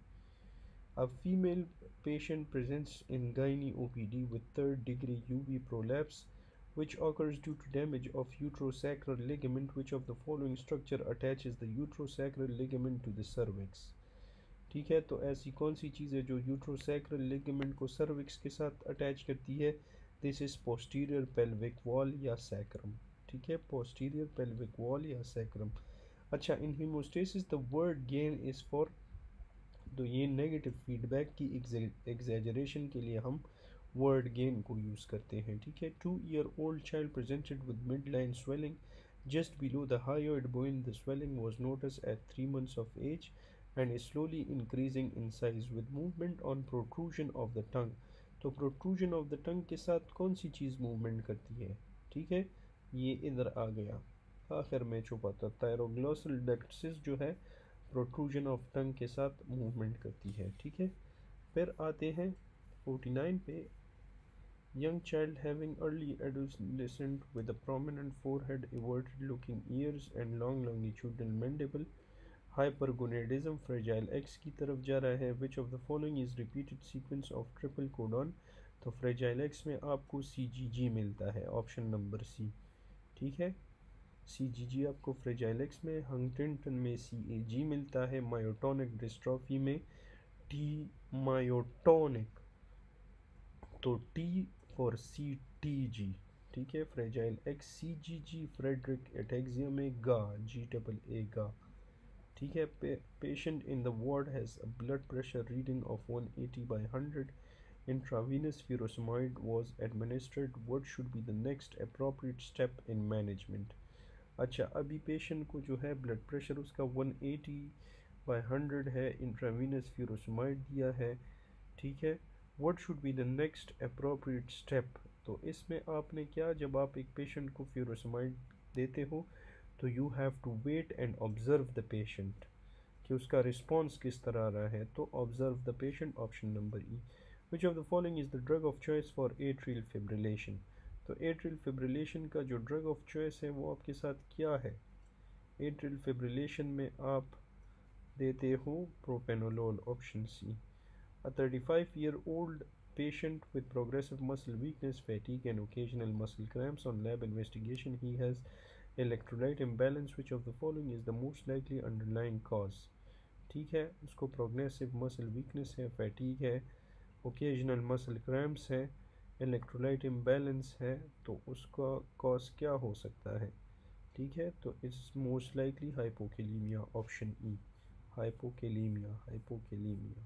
A female patient presents in gynae OPD with third degree UV prolapse which occurs due to damage of uterosacral ligament. Which of the following structure attaches the uterosacral ligament to the cervix? ठीक है, तो ऐसी कौन सी चीज़ है जो यूट्रोसैक्रल लिगामेंट को सर्विक्स के साथ अटैच करती है? This is posterior pelvic wall या सैक्रम। ठीक है, पोस्टीरियर पेल्विक वॉल या सैक्रम। अच्छा, in hemostasis the word gain is for, तो ये नेगेटिव फीडबैक की एग्जैजरेशन के लिए हम वर्ड गेन को यूज़ करते हैं। ठीक है, 2-year-old child presented with midline swelling just below the hyoid bone. The swelling was noticed at 3 months of age and is slowly increasing in size with movement on protrusion of the tongue. तो protrusion of the tongue के साथ कौन सी चीज़ मूवमेंट करती है? ठीक है, ये इधर आ गया आखिर में छुपा था। थायरोग्लोसल डक्टिस जो है प्रोट्रूजन ऑफ टंग के साथ मूवमेंट करती है। ठीक है, फिर आते हैं 49 पे। Young child having early adolescent with a prominent forehead, everted looking ears and long longitudinal mandible, hypergonadism, fragile X की तरफ जा रहा है। Which of the following is repeated sequence of triple codon? तो फ्रेजाइल एक्स में आपको CGG मिलता है, ऑप्शन नंबर सी। ठीक है, CGG आपको फ्रेजाइल एक्स में, हंटिंगटन में CAG मिलता है, मायोटोनिक डिस्ट्रॉफी में टी मायोटोनिक, तो T फॉर CTG। ठीक है, fragile X CGG, Friedreich ataxia में गा, GAA गा। ठीक है, patient in the ward has a blood pressure reading of 180/100, intravenous furosemide was administered. What should be the next appropriate step in management? अच्छा, अभी पेशेंट को जो है ब्लड प्रेशर उसका 180/100 है, इंट्रावीनस फ्यूरोसमाइड दिया है। ठीक है, what should be the next appropriate step? तो इसमें आपने क्या, जब आप एक पेशेंट को फ्यूरोसमाइड देते हो तो you have to wait and observe the patient कि उसका रिस्पॉन्स किस तरह आ रहा है। तो observe the patient, option number E. Which of the following is the drug of choice for atrial fibrillation? तो एट्रियल फिब्रिलेशन का जो ड्रग ऑफ चॉइस है वो आपके साथ क्या है? एट्रियल फिब्रिलेशन में आप देते हो propranolol, option C. A 35-year-old patient with progressive muscle weakness, fatigue and occasional muscle cramps. On lab investigation he has electrolyte imbalance. Which of the following is the most likely underlying cause? ठीक है, उसको प्रोग्रेसिव मसल वीकनेस है, फैटीग है, ओकेजनल मसल क्रैम्प्स है, इलेक्ट्रोलाइट इम्बैलेंस है, तो उसका कॉज क्या हो सकता है? ठीक है, तो it's most likely hypokalemia, option E, hypokalemia, hypokalemia.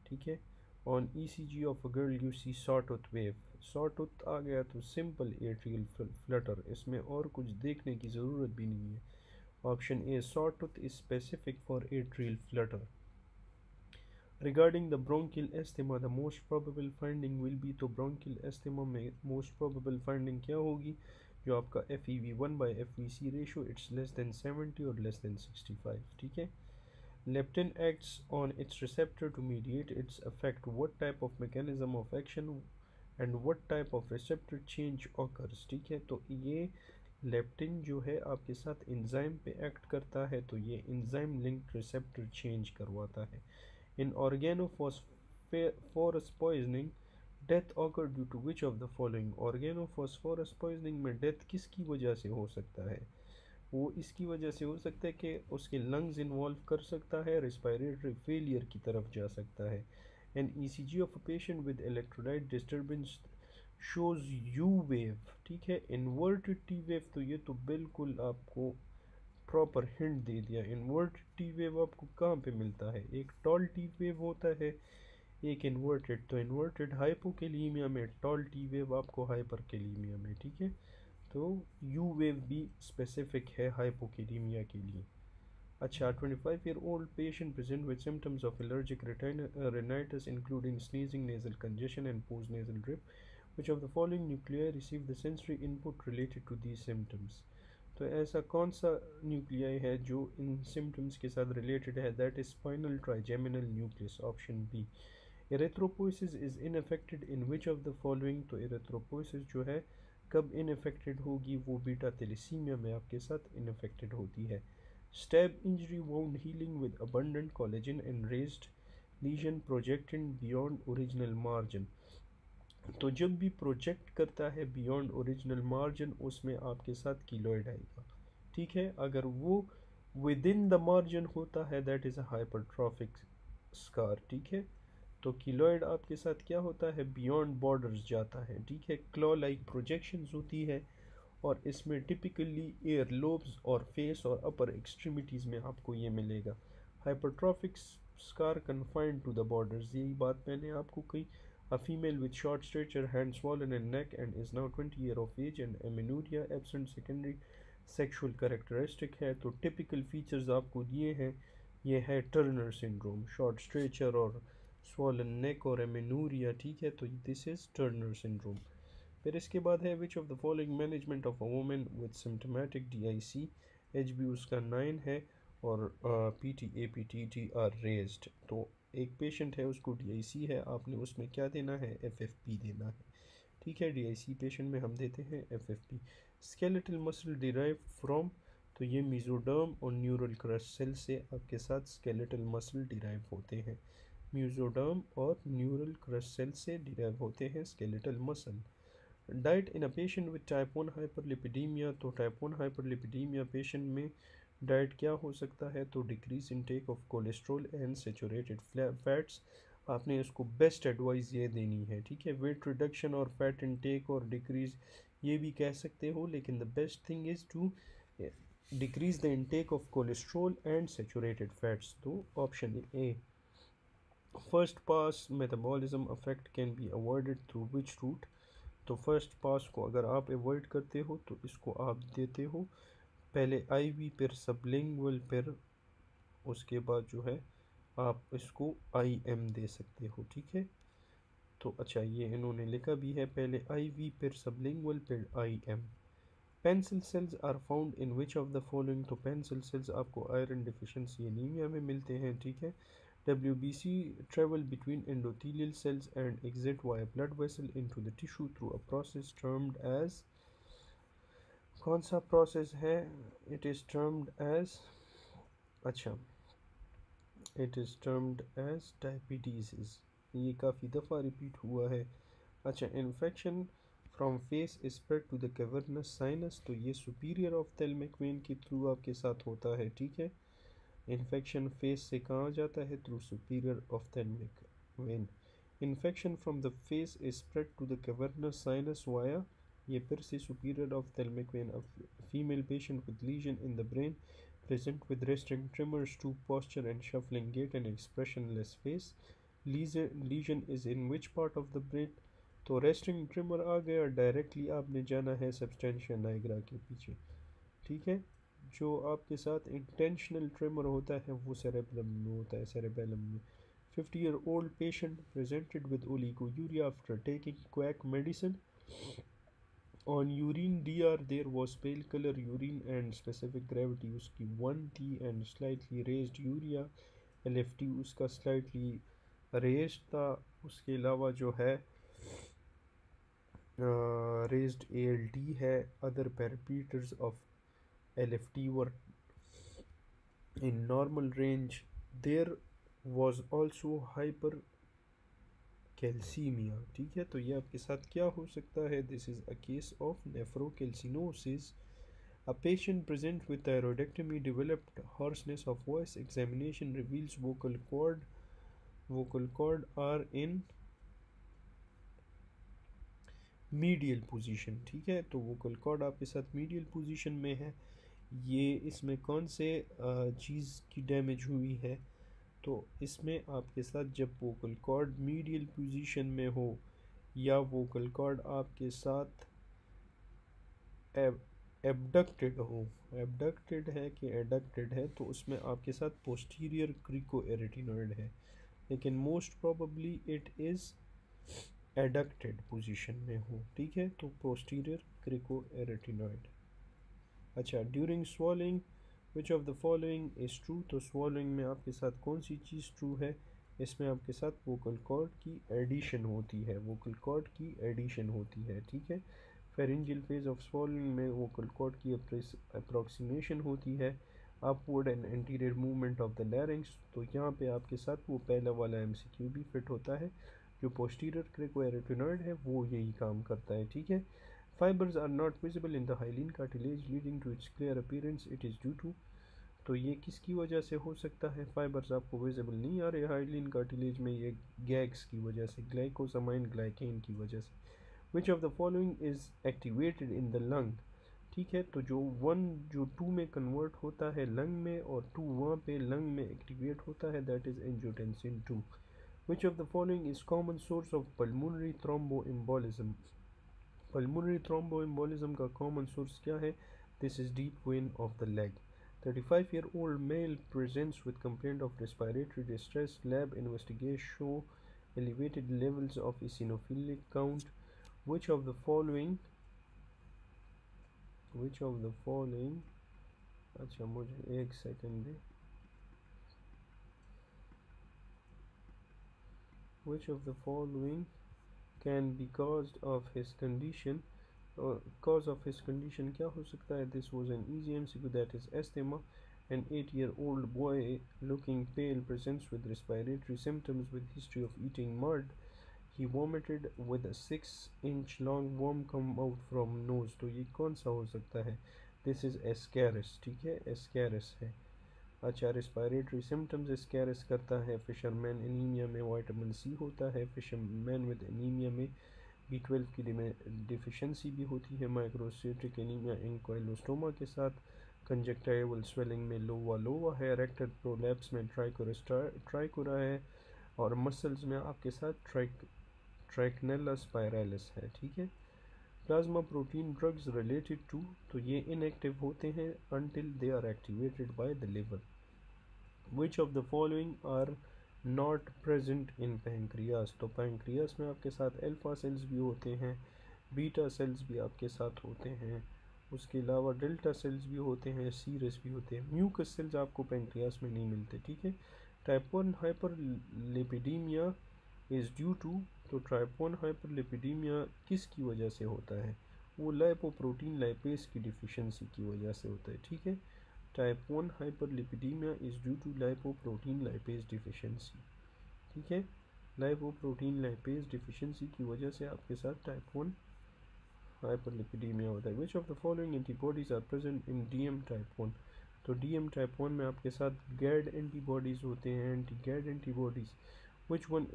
ठीक है, on ECG of a girl you see sawtooth wave. Sawtooth आ गया तो सिंपल एट्रियल फ्लटर, इसमें और कुछ देखने की ज़रूरत भी नहीं है, option A, sawtooth is specific for atrial Flutter. Regarding the bronchial asthma the most probable finding will be, तो ब्रोंकियल एस्थमा में मोस्ट प्रोबेबल फाइंडिंग क्या होगी? जो आपका FEV1/FVC ratio it's less than 70 और लेस देन 65। ठीक है, leptin acts on its receptor to mediate its effect. What type of mechanism of action and what type of receptor change occurs? ठीक है, तो ये लेप्टिन जो है आपके साथ एंजाइम पे एक्ट करता है, तो ये एंजाइम लिंक्ड रिसेप्टर चेंज करवाता है। In organophosphorus poisoning death occur due to which of the following? Organophosphorus poisoning में डेथ किसकी वजह से हो सकता है? वो इसकी वजह से हो सकता है कि उसके लंग्स इन्वॉल्व कर सकता है, रिस्पायरेटरी फेलियर की तरफ जा सकता है। And ECG of a patient with electrolyte disturbance shows you wave. ठीक है, इन्वर्टेड टी वेव, तो ये तो बिल्कुल आपको प्रॉपर हिंट दे दिया। इन्वर्टेड टी वेव आपको कहाँ पे मिलता है? एक टॉल टी वेव होता है, एक इन्वर्टेड। तो इन्वर्टेड हाइपोकेलीमिया में, टॉल टी वेव आपको हाइपरकेलीमिया में। ठीक है, तो यू वेव भी स्पेसिफिक है हाइपोकेलीमिया के लिए। अच्छा, 25-year-old patient present with symptoms of allergic rhinitis including sneezing, nasal congestion and postnasal drip. Which of the following nuclei receive the sensory input related to these symptoms? तो ऐसा कौन सा न्यूक्लियाई है जो इन सिम्टम्स के साथ रिलेटेड है? That is spinal trigeminal nucleus, option B. Erythropoiesis is unaffected in which of the following? तो एरिथ्रोपोइसिस जो है कब इनअफेक्टेड होगी? वो बीटा थैलेसीमिया में आपके साथ इनअफेक्टेड होती है। Stab injury wound healing with abundant collagen and raised lesion projecting beyond original margin। तो जब भी प्रोजेक्ट करता है बियॉन्ड ओरिजिनल मार्जिन उसमें आपके साथ कीलॉइड आएगा, ठीक है। अगर वो विद इन द मार्जिन होता है that is a hypertrophic scar, ठीक है। तो कीलॉइड आपके साथ क्या होता है? बियॉन्ड बॉर्डर्स जाता है, ठीक है। क्लॉ लाइक प्रोजेक्शंस होती है और इसमें टिपिकली एयर लोब्स और फेस और अपर एक्सट्रीमिटीज़ में आपको ये मिलेगा। Hypertrophic scar confined to the borders, यही बात मैंने आपको कही। A female with short stature, hand swollen in neck and is now 20 year of age and amenorrhea absent secondary sexual characteristic है। तो typical features आपको दिए हैं, ये है टर्नर सिंड्रोम, शॉर्ट स्ट्रेचर और swollen neck और amenorrhea, ठीक है। तो दिस इज टर्नर सिंड्रोम। फिर इसके बाद है which of the following management of a women with symptomatic DIC, HB उसका 9 है और PT APTT आर रेज्ड। तो एक पेशेंट है उसको DIC है, आपने उसमें क्या देना है? FFP देना है, ठीक है। DIC पेशेंट में हम देते हैं FFP। Skeletal muscle derive from, तो ये मेसोडर्म और न्यूरल क्रस्ट सेल से आपके साथ स्केलेटल मसल डिराइव होते हैं। मेसोडर्म और न्यूरल क्रस्ट सेल से डिराइव होते हैं skeletal muscle. Diet in a patient with type 1 hyperlipidaemia, तो टाइप 1 हाइपरलिपिडीमिया पेशेंट में डाइट क्या हो सकता है? तो decrease intake of cholesterol and saturated fats, आपने इसको बेस्ट एडवाइस ये देनी है, ठीक है। वेट रिडक्शन और फैट इनटेक और डिक्रीज ये भी कह सकते हो, लेकिन the best thing is to decrease the intake of cholesterol and saturated fats. तो option A. First pass metabolism affect can be avoided through which route? तो फर्स्ट पास को अगर आप अवॉइड करते हो तो इसको आप देते हो पहले IV, फिर सबलिंगुअल, फिर उसके बाद जो है आप इसको IM दे सकते हो, ठीक है। तो अच्छा ये इन्होंने लिखा भी है, पहले IV फिर सबलिंगुअल फिर IM। Pencil cells are found in which of the following? तो पेंसिल सेल्स आपको आयरन डिफिशिएंसी एनीमिया में मिलते हैं, ठीक है। WBC travel between endothelial cells and exit via blood vessel into the tissue through a process termed as, कौन सा प्रोसेस है? इट इज़ टर्म्ड एज, अच्छा it is termed as diabetes, ये काफ़ी दफ़ा रिपीट हुआ है। अच्छा, infection from face is spread to the cavernous sinus, तो ये सुपीरियर ऑफ्थेल्मिक वेन के थ्रू आपके साथ होता है, ठीक है। इन्फेक्शन फेस से कहाँ जाता है? Through superior ophthalmic vein. Infection from the face is spread to the cavernous sinus via, ये फिर से superior ophthalmic vein. Female patient with lesion in the brain present with resting tremors, stoop posture and shuffling gait and expressionless face. Lesion is in which part of the brain? तो रेस्टिंग ट्रिमर आ गया, डायरेक्टली आपने जाना है सब्सटेंशिया नाइग्रा के पीछे, ठीक है। जो आपके साथ इंटेंशनल ट्रिमर होता है वो सेरेब्रम में होता है, सेरेबेलम में। 50-year-old patient presented with oliguria after taking quack medicine. On urine DR there was pale color urine and specific gravity उसकी 1 थी and slightly raised urea, LFT उसका slightly raised था। उसके अलावा जो है raised ALT है। other parameters of LFT were in normal range. There was also hypercalcemia, ठीक है। तो ये आपके साथ क्या हो सकता है? This is a case of nephrocalcinosis. A patient present with thyroidectomy developed hoarseness of voice. Examination reveals vocal cord are in medial position, ठीक है। तो vocal cord आपके साथ medial position में है। ये इसमें कौन से चीज़ की डैमेज हुई है? तो इसमें आपके साथ जब वोकल कॉर्ड मीडियल पोजीशन में हो या वोकल कॉर्ड आपके साथ एबडक्टेड हो, एबडक्टेड है कि एडक्टेड है, तो उसमें आपके साथ पोस्टीरियर क्रिकोएरिटिनॉइड है, लेकिन most probably it is adducted position में हो। ठीक है, तो पोस्टीरियर क्रिकोएरिटिनॉइड। अच्छा, during swallowing which of the following is true, तो स्वॉलिंग में आपके साथ कौन सी चीज़ ट्रू है? इसमें आपके साथ वोकल कॉर्ड की एडिशन होती है, वोकल कॉर्ड की एडिशन होती है। ठीक है, फेरेंजियल फेज ऑफ स्वॉलिंग में वोकल कॉर्ड की अप्रोक्सीमेशन होती है, upward and anterior movement of the larynx. तो यहाँ पे आपके साथ वो पहला वाला एमसीक्यू भी फिट होता है, जो पोस्टीरियर क्रिकोएरिटिनॉइड है वो यही काम करता है। ठीक है, fibers are not visible in the hyaline cartilage leading to its clear appearance, it is due to, तो ये किसकी वजह से हो सकता है? फाइबर्स आपको विजिबल नहीं आ रहे हाइलिन कार्टिलेज में, ये गैग्स की वजह से, ग्लाइकोसामाइन ग्लाइकेन की वजह से। विच of the following is activated in the lung, ठीक है, तो जो 2 में कन्वर्ट होता है लंग में, और 2 वहाँ पे लंग में एक्टिवेट होता है, that is angiotensin 2। Which of the following is common source of pulmonary thromboembolism, pulmonary thromboembolism का कॉमन सोर्स क्या है? This is deep vein of the leg. 35-year-old male presents with complaint of respiratory distress. Lab investigations show elevated levels of eosinophilic count. Which of the following? अच्छा मुझे एक second they. Which of the following can be caused of his condition? Cause of his condition क्या हो सकता है? This was an easy MCQ, that is asthma. An 8-year-old boy looking pale presents with respiratory symptoms with history of eating mud. He vomited with a 6-inch long worm come out from nose. तो ये कौन सा हो सकता है? This is ascaris। ठीक है, ascaris है। अच्छा, रेस्पायरेटरी सिम्टम्स स्कैरस करता है। फिशरमैन एनीमिया में विटामिन सी होता है। फिशरमैन विद एनीमिया में B12 की डिफिशेंसी भी होती है। माइक्रोसिटिक एनीमिया इंक्वाइलोस्टोमा के साथ। कंजक्टाइवल स्वेलिंग में लोवा है। रेक्टल प्रोलैप्स में ट्राइकोरा है। और मसल्स में आपके साथ ट्राइकनेला स्पायरालिस है। ठीक है, plasma protein drugs related to, तो ये इनएक्टिव होते हैं until they are activated by the liver. Which of the following are not present in pancreas, तो पैंक्रियास में आपके साथ अल्फा सेल्स भी होते हैं, बीटा सेल्स भी आपके साथ होते हैं, उसके अलावा डेल्टा सेल्स भी होते हैं, सीरस भी होते हैं। म्यूकस सेल्स आपको पैंक्रियास में नहीं मिलते। ठीक है, type 1 hyperlipidaemia is due to, तो टाइप 1 हाइपरलिपिडीमिया किसकी वजह से होता है? वो लाइपोप्रोटीन लाइपेज की डिफिशिएंसी की वजह से होता है। ठीक है, type 1 hyperlipidaemia is due to lipoprotein lipase deficiency. ठीक है, लाइपोप्रोटीन लाइपेज डिफिशिएंसी की वजह से आपके साथ टाइप 1 हाइपरलिपिडीमिया होता है। Which of the following antibodies are present in DM type 1, तो डीएम टाइप 1 में आपके साथ गैड एंटीबॉडीज़ होते हैं, anti guide antibodies. which one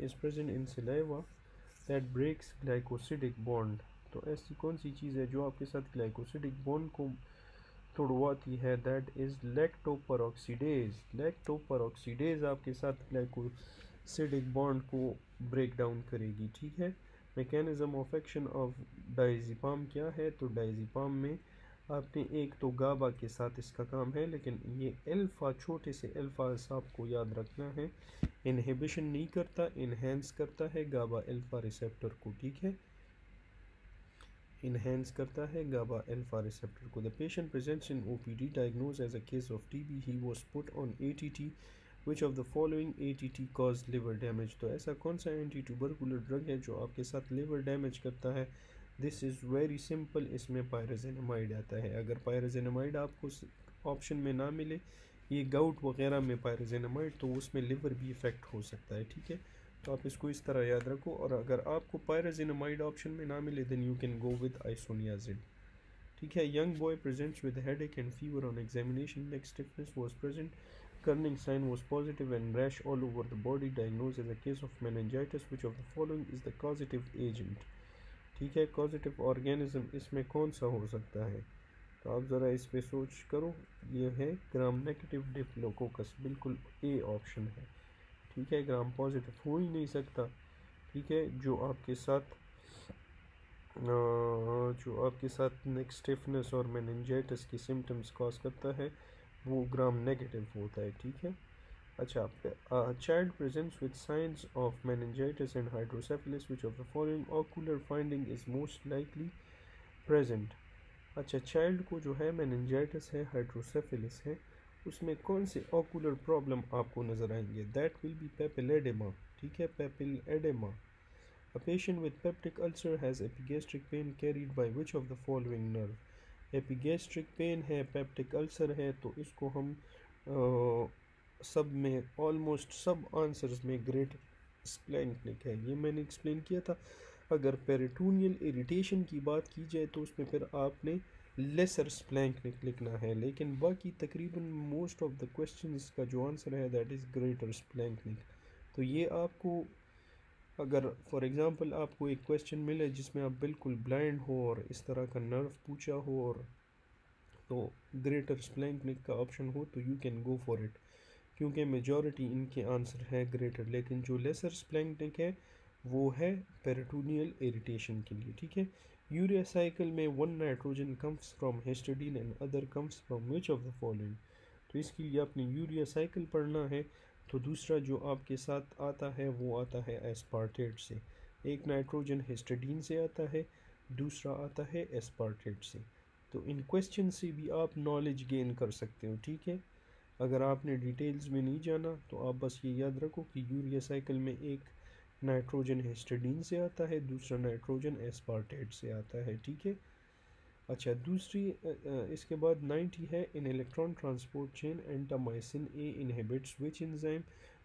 is present in saliva that breaks glycosidic bond, तो ऐसी कौन सी चीज़ है जो आपके साथ ग्लाइकोसिडिक बॉन्ड को तोड़वाती है? That is लैक्टोपेरोक्सीडेज। लैक्टोपेरोक्सीडेज आपके साथ ग्लाइकोसिडिक बॉन्ड को ब्रेक डाउन करेगी। ठीक है, mechanism of action of diazepam क्या है? तो डायज़ेपाम में आपने एक तो गाबा के साथ इसका काम है, लेकिन ये अल्फ़ा, छोटे से अल्फ़ा आपको याद रखना है, इनहिबिशन नहीं करता, इन्हेंस करता है गाबा अल्फ़ा रिसेप्टर को। ठीक है, इन्हेंस करता है गाबा अल्फ़ा रिसेप्टर को। The patient presents in OPD diagnose as a case of TB, he was put on ATT. Which of the following ATT cause liver damage, तो ऐसा कौन सा एंटी ट्यूबरकुलर ड्रग है जो आपके साथ लिवर डैमेज करता है? दिस इज़ वेरी सिंपल, इसमें पायराजेनामाइड आता है। अगर पायराजेनामाइड आपको ऑप्शन में ना मिले, ये गाउट वगैरह में पायराजेनामाइड, तो उसमें लिवर भी इफ़ेक्ट हो सकता है। ठीक है, तो आप इसको इस तरह याद रखो। और अगर आपको पायराजेनामाइड ऑप्शन में ना मिले, then you can go with isoniazid. ठीक है, young boy presents with headache and fever on examination, neck stiffness was present, Kernig sign was positive and rash all over the body, diagnose as a case of meningitis. Which of the following is the causative agent? ठीक है, कॉजेटिव ऑर्गेनिज्म इसमें कौन सा हो सकता है? तो आप ज़रा इस पे सोच करो। ये है ग्राम नेगेटिव डिप्लोकोकस, बिल्कुल ए ऑप्शन है। ठीक है, ग्राम पॉजिटिव हो ही नहीं सकता। ठीक है, जो आपके साथ जो आपके साथ नेक स्टिफनेस और मेनिंजाइटिस की सिम्टम्स कॉज करता है वो ग्राम नेगेटिव होता है, ठीक है। अच्छा, child presents with signs of meningitis and hydrocephalus which of the following ocular finding is most likely present. अच्छा, चाइल्ड को जो है मेनिंजाइटिस है, हाइड्रोसेफेलिस है, उसमें कौन से ऑकुलर प्रॉब्लम आपको नज़र आएंगे? दैट विल बी पेपिलेडेमा, ठीक है, पेपिलेडेमा। A patient with peptic ulcer has epigastric pain carried by which of the following nerve? Epigastric pain है, पेप्टिक अल्सर है, तो इसको हम सब में ऑलमोस्ट सब आंसर्स में ग्रेट स्प्लैंक्निक है, ये मैंने एक्सप्लेन किया था। अगर पेरिटोनियल इरिटेशन की बात की जाए तो उसमें फिर आपने लेसर स्प्लैंक्निक लिखना है, लेकिन बाकी तकरीबन मोस्ट ऑफ द क्वेश्चंस का जो आंसर है दैट इज़ ग्रेटर स्प्लैंक्निक। तो ये आपको, अगर फॉर एग्ज़ाम्पल आपको एक क्वेश्चन मिले जिसमें आप बिल्कुल ब्लाइंड हो और इस तरह का नर्व पूछा हो और तो ग्रेटर स्प्लैंक्निक का ऑप्शन हो तो you can go for it, क्योंकि मेजॉरिटी इनके आंसर है ग्रेटर। लेकिन जो लेसर स्प्लैंक्निक है वो है पेरिटोनियल इरिटेशन के लिए, ठीक है। यूरिया साइकिल में one nitrogen comes from histidine and other comes from which of the following. तो इसके लिए आपने यूरिया साइकिल पढ़ना है। तो दूसरा जो आपके साथ आता है वो आता है एस्पार्टेट से। एक नाइट्रोजन हिस्टिडीन से आता है, दूसरा आता है एस्पार्टेट से। तो इन क्वेश्चन से भी आप नॉलेज गेन कर सकते हो, ठीक है। अगर आपने डिटेल्स में नहीं जाना तो आप बस ये याद रखो कि यूरिया साइकिल में एक नाइट्रोजन हिस्टिडीन से आता है, दूसरा नाइट्रोजन एस्पार्टेट से आता है, ठीक है। अच्छा, दूसरी इसके बाद 90 है, in electron transport chain antimycin A inhibits which enzyme.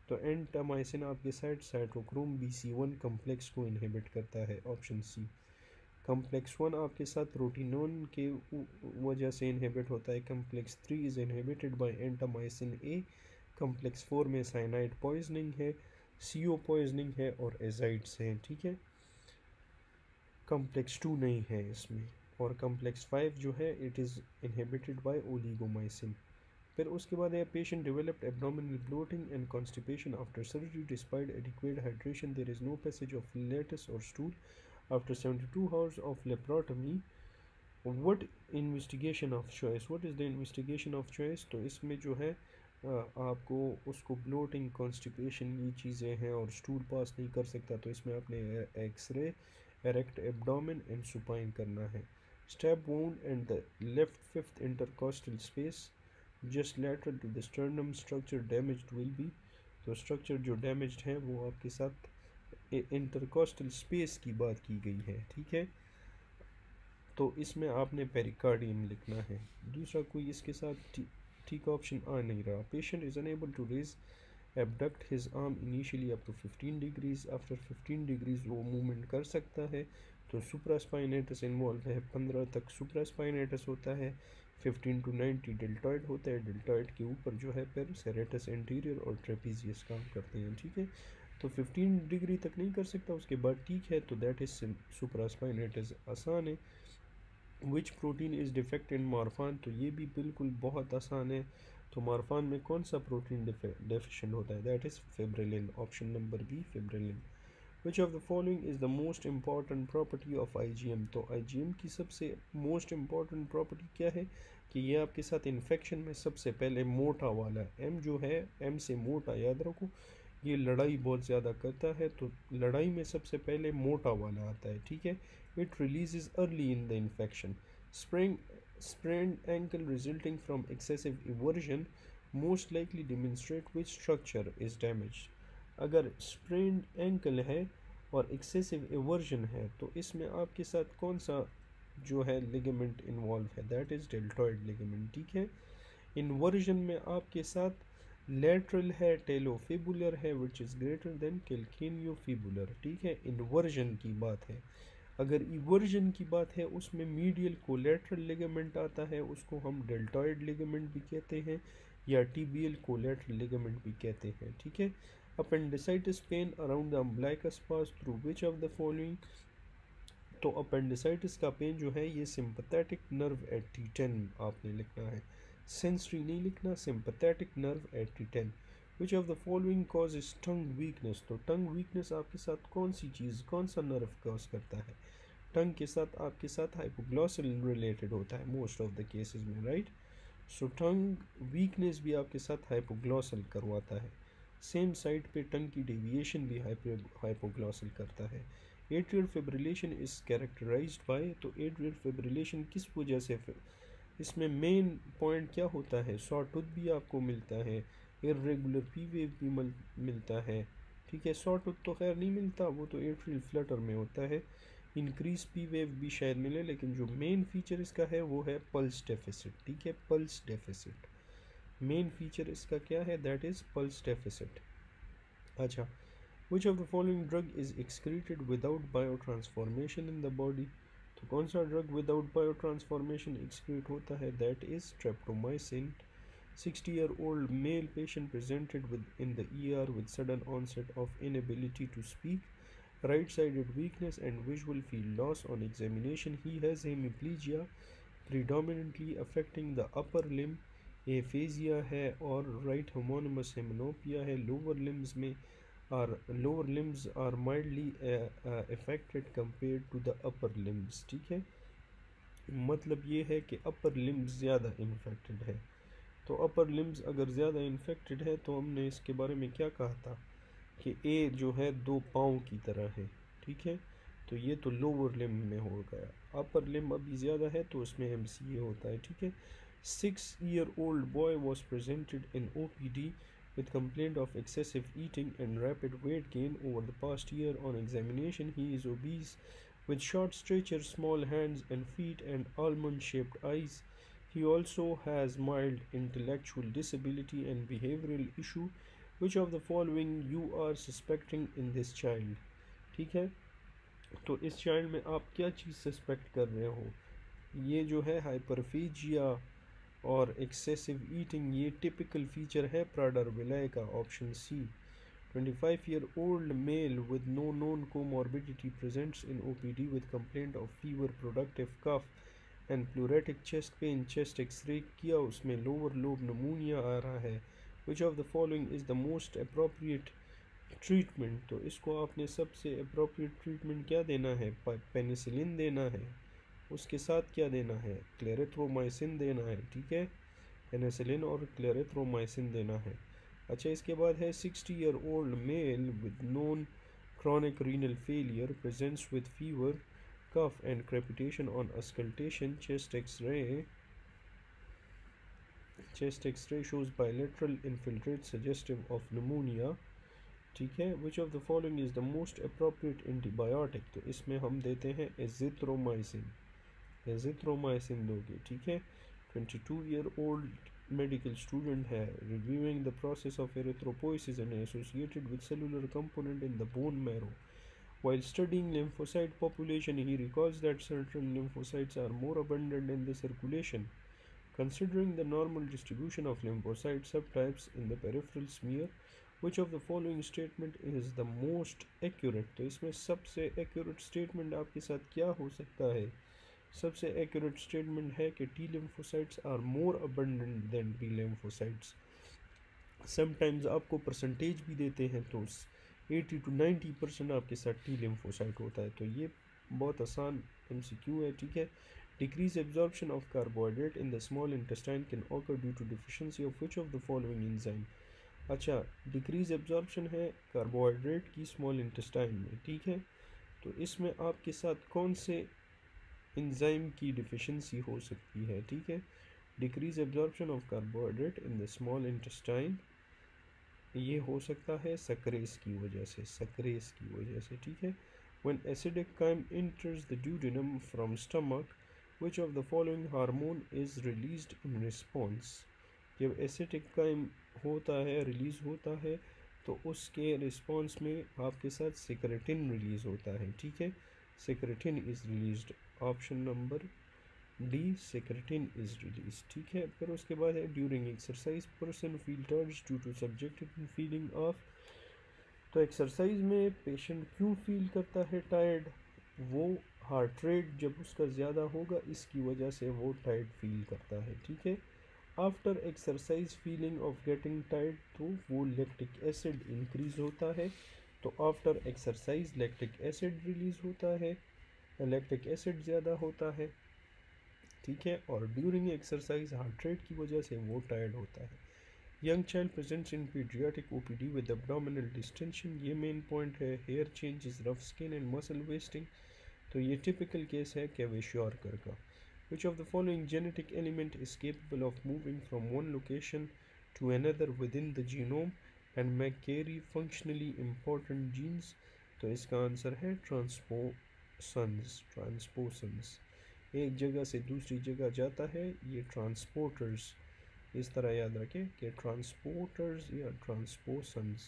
तो एंटामाइसिन आपके साइड साइटोक्रोम BC1 कम्प्लेक्स को इनहिबिट करता है, ऑप्शन सी। कम्प्लेक्स 1 आपके साथ रोटिनोन के वजह से इनहिबिट होता है। Complex 3 is inhibited by antimycin A. Complex 4 में साइनाइड पॉइजनिंग है, CO पॉइजनिंग है और एजाइड्स हैं, ठीक है। कम्प्लेक्स 2 नहीं है इसमें। और कम्प्लेक्स 5 जो है it is inhibited by oligomycin. फिर उसके बाद है, patient developed abdominal bloating and constipation after surgery despite adequate hydration, there is no passage of flatus और stool after 72 hours of laparotomy. What investigation of choice? What is the investigation of choice? तो इसमें जो है आपको उसको ब्लोटिंग, कॉन्स्टिपेशन ये चीज़ें हैं और स्टूल पास नहीं कर सकता, तो इसमें आपने x-ray, erect abdomen and supine करना है। Stab wound and the left fifth intercostal space just lateral to the sternum structure damaged will be. तो स्ट्रक्चर जो डैमेज्ड है वो आपके साथ इंटरकॉस्टल स्पेस की बात की गई है, ठीक है। तो इसमें आपने पेरिकार्डियम लिखना है। दूसरा कोई इसके साथ ठीक ऑप्शन आ नहीं रहा। Patient is unable to raise abduct his arm initially up to 15 degrees, after 15 degrees वो मूवमेंट कर सकता है। तो सुप्रास्पाइनेटस इन्वॉल्व है, 15 तक सुप्रास्पाइनेटस होता है, 15 to 90 डेल्टॉइड होता है। डेल्टॉइड के ऊपर जो है फिर सेरेटस एंटीरियर और ट्रेपीजियस काम करते हैं, ठीक है। तो 15 डिग्री तक नहीं कर सकता, उसके बाद ठीक है, तो दैट इज सुप्रास्पाइनेटस आसान है। विच protein is defect in Marfan, तो ये भी बिल्कुल बहुत आसान है। तो मारफान में कौन सा प्रोटीन डेफिशिएंट होता है? That is fibrillin, option number B fibrillin. Which of the following is the most important property of IgM। तो IgM की सबसे मोस्ट इम्पॉर्टेंट प्रॉपर्टी क्या है कि ये आपके साथ इन्फेक्शन में सबसे पहले मोटा वाला M जो है, M से मोटा याद रखो, ये लड़ाई बहुत ज़्यादा करता है, तो लड़ाई में सबसे पहले मोटा वाला आता है, ठीक है। It releases early in the infection. sprained ankle resulting from excessive eversion most likely demonstrate which structure is damaged। अगर sprained ankle है और excessive eversion है तो इसमें आपके साथ कौन सा जो है लिगामेंट इन्वॉल्व है? दैट इज़ डेल्टॉइड लिगामेंट, ठीक है। इन्वर्जन में आपके साथ लेटरल है, टेलोफिबुलर है विच इज़ ग्रेटर देन कैल्केनियोफिबुलर, ठीक है। इन्वर्जन की बात है। अगर इवर्जन की बात है उसमें मीडियल कोलेटरल लिगामेंट आता है, उसको हम डेल्टॉइड लिगामेंट भी कहते हैं या टिबियल कोलेटरल लिगामेंट भी कहते हैं, ठीक है। Appendicitis pain around the umbilicus pass through which of the following. तो अपेंडिसाइटिस का पेन जो है ये सिंपैथेटिक नर्व एट T10 आपने लिखना है, सेंसरी नहीं लिखना, sympathetic nerve at T10। Which of the following causes tongue weakness. तो टंग वीकनेस आपके साथ कौन सी चीज़, कौन सा नर्व कॉज करता है? टंग के साथ आपके साथ हाइपोग्लॉसल रिलेटेड होता है मोस्ट ऑफ द केसेस में, राइट। सो टंग वीकनेस भी आपके साथ हाइपोग्लॉसल करवाता है। सेम साइड पे टंग की डेविएशन भी हाइपोग्लॉसल करता है। Atrial fibrillation is characterised by, तो एट्रियल फिब्रिलेशन किस वजह से, इसमें मेन पॉइंट क्या होता है, सॉ टूथ भी आपको मिलता है, इर्रेगुलर पी वेव भी मिलता है, ठीक है। सॉ टूथ तो खैर नहीं मिलता, वो तो एट्रियल फ्लटर में होता है। इंक्रीज पी वेव भी शायद मिले, लेकिन जो मेन फीचर इसका है वो है पल्स डेफिसिट, ठीक है, पल्स डेफिसिट मेन फीचर इसका क्या है, दैट इज पल्स डेफिसिट। अच्छा, which of the following drug is excreted without biotransformation in the body, तो कौन सा ड्रग विदाउट बायोट्रांसफॉर्मेशन एक्सक्रीट होता है, that is streptomycin. 60-year-old male patient presented in the ER with sudden onset of inability to speak, right-sided weakness and visual field loss. On examination, he has hemiplegia predominantly affecting the upper limb, aphasia है और right homonymous hemiplegia है। lower limbs are mildly affected compared to the upper limbs, ठीक है। मतलब ये है कि अपर लिम्स ज़्यादा इन्फेक्टेड है। तो अपर लिम्स अगर ज़्यादा इन्फेक्टेड है तो हमने इसके बारे में क्या कहा था कि ए जो है दो पाँव की तरह है, ठीक है। तो ये तो लोअर लिम्ब में हो गया, अपर लिम्ब अभी ज़्यादा है तो उसमें एमसीए होता है, ठीक है। 6-year-old boy was presented in OPD with complaint of excessive eating and rapid weight gain over the past year. On examination, he is obese with short stature, small hands and feet, and almond-shaped eyes. He also has mild intellectual disability and behavioral issue. Which of the following you are suspecting in this child, ठीक है। तो इस चाइल्ड में आप क्या चीज़ सस्पेक्ट कर रहे हो, ये जो है हाइपरफेजिया और एक्सेसिव ईटिंग, ये टिपिकल फीचर है प्राडर-विले का, option C. 25-year-old male with no known comorbidity presents in OPD with complaint of fever, productive cough and pleuritic chest pain. Chest x-ray किया, उसमें lower lobe pneumonia आ रहा है। Which of the following is the most appropriate treatment, तो इसको आपने सबसे appropriate treatment क्या देना है, पेनिसिलिन देना है, उसके साथ क्या देना है, क्लेरेथ्रोमाइसिन देना है, ठीक है। पेनिसिलिन और क्लेरेथ्रोमाइसिन देना है। अच्छा, इसके बाद है 60-year-old male with known chronic renal failure presents with fever, cough and crepitation on auscultation. Chest x-ray shows bilateral infiltrate suggestive of pneumonia, ठीक है। Which of the following is the most appropriate antibiotic, तो इसमें हम देते हैं एजिथ्रोमाइसिन दोगे, ठीक है। 22-year-old medical student है, reviewing the process of erythropoiesis and associated with cellular component in the bone marrow. While studying lymphocyte population, he recalls that certain lymphocytes are more abundant in the circulation. Considering the normal distribution of lymphocyte subtypes in the peripheral smear, which of the following statement is the most accurate, तो इसमें सबसे accurate statement आपके साथ क्या हो सकता है, सबसे accurate statement है कि T lymphocytes are more abundant than B lymphocytes. Sometimes आपको परसेंटेज भी देते हैं तो 80 to 90% आपके साथ T lymphocyte होता है, तो ये बहुत आसान MCQ है, ठीक है। Decreased absorption of carbohydrate in the small intestine can occur due to deficiency of which of the following enzyme, अच्छा डिक्रीज एब्जॉर्प्शन है कार्बोहाइड्रेट की स्मॉल इंटेस्टाइन में, ठीक है। तो इसमें आपके साथ कौन से एंजाइम की डिफिशिएंसी हो सकती है, ठीक है। Decrease absorption of carbohydrate in the small intestine, ये हो सकता है सक्रेस की वजह से, ठीक है। When acidic chyme enters the duodenum from stomach, which of the following hormone is released in response, जब एसिडिक काइम होता है, रिलीज़ होता है, तो उसके रिस्पॉन्स में आपके साथ सेक्रेटिन रिलीज़ होता है, ठीक है। Secretin is released, option number D, secretin is release, ठीक है। फिर उसके बाद है ड्यूरिंग एक्सरसाइज पर्सन फील टर्ज due to subjective feeling of, तो एक्सरसाइज में पेशेंट क्यों फील करता है टायर्ड, वो हार्ट रेट जब उसका ज़्यादा होगा इसकी वजह से वो टायर्ड फील करता है, ठीक है। After exercise feeling of getting tired, तो वो लैक्टिक एसिड इंक्रीज होता है, तो after exercise lactic acid release होता है। लैक्टिक एसिड ज़्यादा होता है, ठीक है, और ड्यूरिंग एक्सरसाइज हार्ट रेट की वजह से वो टायर्ड होता है। Young child presents in pediatric OPD with abdominal distension, ये मेन पॉइंट है। Hair changes, rough skin and muscle wasting, तो ये टिपिकल केस है क्वेश्योरकर का। Which of the following genetic element is capable of moving from one location to another within the genome and may carry functionally important genes, तो इसका आंसर है ट्रांसपोसन्स। एक जगह से दूसरी जगह जाता है, ये ट्रांसपोर्टर्स, इस तरह याद रखें कि ट्रांसपोर्टर्स या ट्रांसपोसन्स।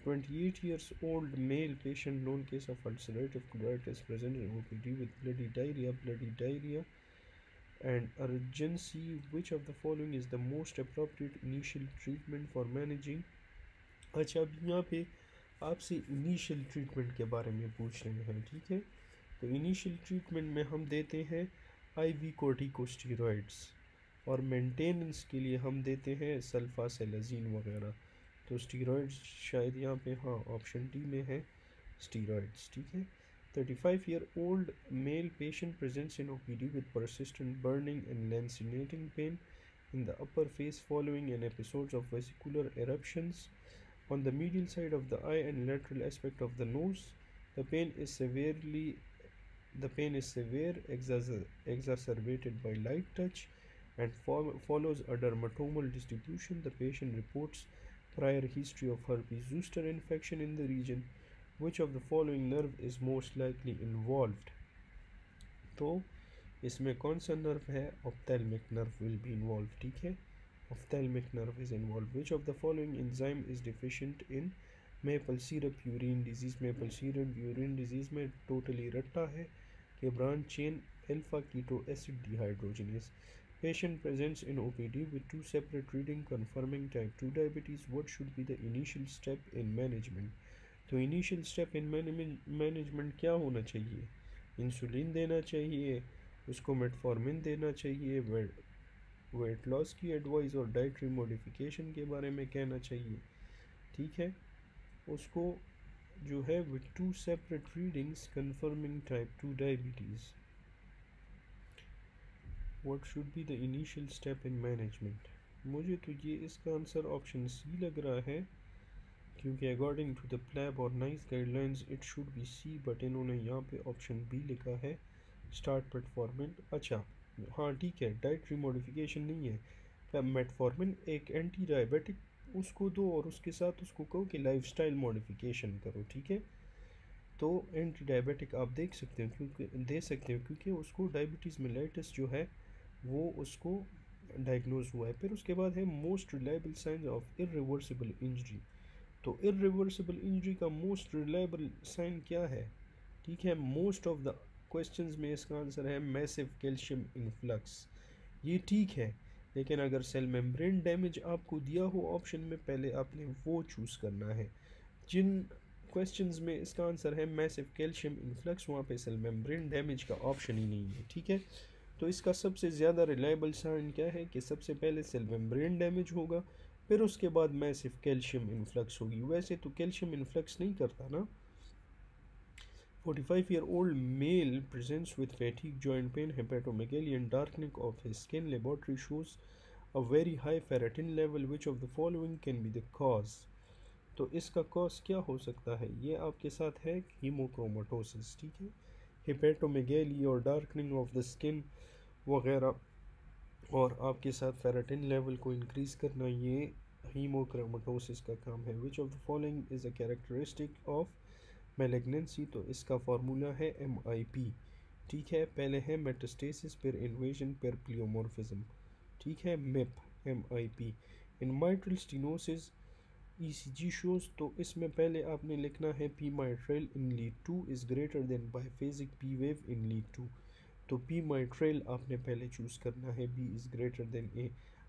28 years old male patient known case of ulcerative colitis present in OPD with bloody diarrhea and urgency. Which of the following is the most appropriate initial treatment for managing? अच्छा, अब यहाँ पे आपसे इनिशियल ट्रीटमेंट के बारे में पूछ रहे हैं, ठीक है। तो इनिशियल ट्रीटमेंट में हम देते हैं IV कॉर्टिकोस्टेरॉइड्स और मेंटेनेंस के लिए हम देते हैं सल्फासेलाजीन वगैरह। तो स्टीरॉइड्स शायद यहाँ पे हाँ ऑप्शन डी में है स्टीरॉइड्स, ठीक है। 35-year-old male patient presents in OPD with persistent burning and lancinating pain in the upper face following an episode of vesicular eruptions on the medial side of the eye and lateral aspect of the nose. The pain is severe, exacerbated by light touch, and follows a dermatomal distribution. The patient reports prior history of herpes zoster infection in the region. Which of the following nerve is most likely involved? तो इसमें कौन सा नर्व है? Ophthalmic nerve will be involved, ठीक है। Ophthalmic nerve is involved. Which of the following enzyme is deficient in maple syrup urine disease? maple syrup urine disease में totally रट्टा है कि branch chain alpha keto acid dehydrogenase. Patient presents in OPD with two separate reading confirming type 2 diabetes. What should be the initial step in management? तो इनिशियल स्टेप इन मैनेजमेंट क्या होना चाहिए? इंसुलिन देना चाहिए, उसको मेटफॉर्मिन देना चाहिए, वेट लॉस की एडवाइस और डाइटरी मॉडिफिकेशन के बारे में कहना चाहिए, ठीक है। उसको जो है with 2 separate readings confirming type 2 diabetes. What should be the initial step in management? मुझे तो ये इसका आंसर ऑप्शन सी लग रहा है, क्योंकि अकॉर्डिंग टू द प्लैब और NICE guidelines it should be C, but इन्होंने यहाँ पे ऑप्शन बी लिखा है, स्टार्ट मेटफॉर्मिन। अच्छा हाँ ठीक है, डाइटरी मॉडिफिकेशन नहीं है, मेटफॉर्मिन एक एंटी डायबिटिक उसको दो और उसके साथ उसको कहो कि लाइफस्टाइल मॉडिफिकेशन करो, ठीक है। तो एंटी डायबिटिक आप दे सकते हो क्योंकि उसको डायबिटीज़ मेलाइटिस जो है वो उसको डायग्नोज हुआ है। फिर उसके बाद है most reliable science of irreversible injury. तो इरिवर्सिबल इंजरी का मोस्ट रिलायबल साइन क्या है? ठीक है, मोस्ट ऑफ द क्वेश्चंस में इसका आंसर है मैसिव कैल्शियम इन्फ्लक्स। ये ठीक है, लेकिन अगर सेल मेम्ब्रेन डैमेज आपको दिया हो ऑप्शन में, पहले आपने वो चूज़ करना है। जिन क्वेश्चंस में इसका आंसर है मैसिव कैल्शियम इन्फ्लक्स, वहाँ पे सेल मेम्ब्रेन डैमेज का ऑप्शन ही नहीं है, ठीक है। तो इसका सबसे ज़्यादा रिलायबल साइन क्या है कि सबसे पहले सेल मेम्ब्रेन डैमेज होगा, फिर उसके बाद मैसिव कैल्शियम इन्फ्लक्स होगी। वैसे तो कैल्शियम इन्फ्लक्स नहीं करता ना। 45-year-old male presents with fatigue, joint pain, hepatomegaly and darkening of his skin. Laboratory shows a very high ferritin level. Which of the following can be the cause? तो इसका कॉज क्या हो सकता है? ये आपके साथ है हीमोक्रोमेटोसिस, ठीक है। हेपेटोमेगेली और डार्कनिंग ऑफ द स्किन वगैरह, और आपके साथ फेरेटिन लेवल को इंक्रीज़ करना, ये हीमोक्रोमेटोसिस का काम है। Which of the following is a characteristic of malignancy? तो इसका फार्मूला है MIP, ठीक है। पहले है मेटास्टेसिस, फिर इन्वेजन, फिर प्लियोमॉर्फिज्म, ठीक है। MIP इन माइट्रल स्टेनोसिस ECG शोज, तो इसमें पहले आपने लिखना है P mitral in lead 2 is greater than biphasic P wave in lead 2। तो P mitral आपने पहले चूज़ करना है, B is greater than A।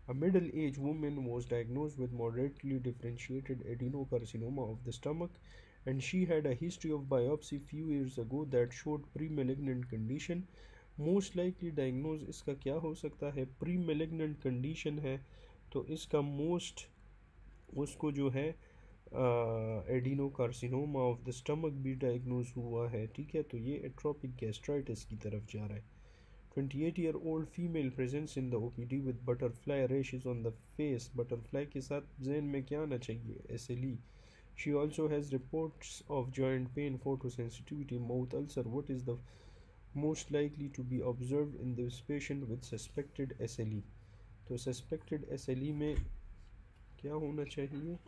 A middle-aged woman was diagnosed with moderately differentiated adenocarcinoma of the stomach and she had a history of biopsy few years ago that showed pre-malignant condition। Most likely diagnose इसका क्या हो सकता है? pre-malignant condition है, तो इसका मोस्ट उसको जो है एडिनोकार्सिनोमा ऑफ द स्टमक भी डायग्नोज हुआ है, ठीक है। तो ये एट्रोपिक गैस्ट्राइटिस की तरफ जा रहा है। 28-year-old female presence in the OPD with butterfly rashes on the face. Butterfly के साथ जहन में क्या आना चाहिए? SLE. She also has reports of joint pain, photosensitivity, mouth ulcer. What is the most likely to be observe in this patient with suspected SLE? तो सस्पेक्टेड एसएलई में क्या होना चाहिए?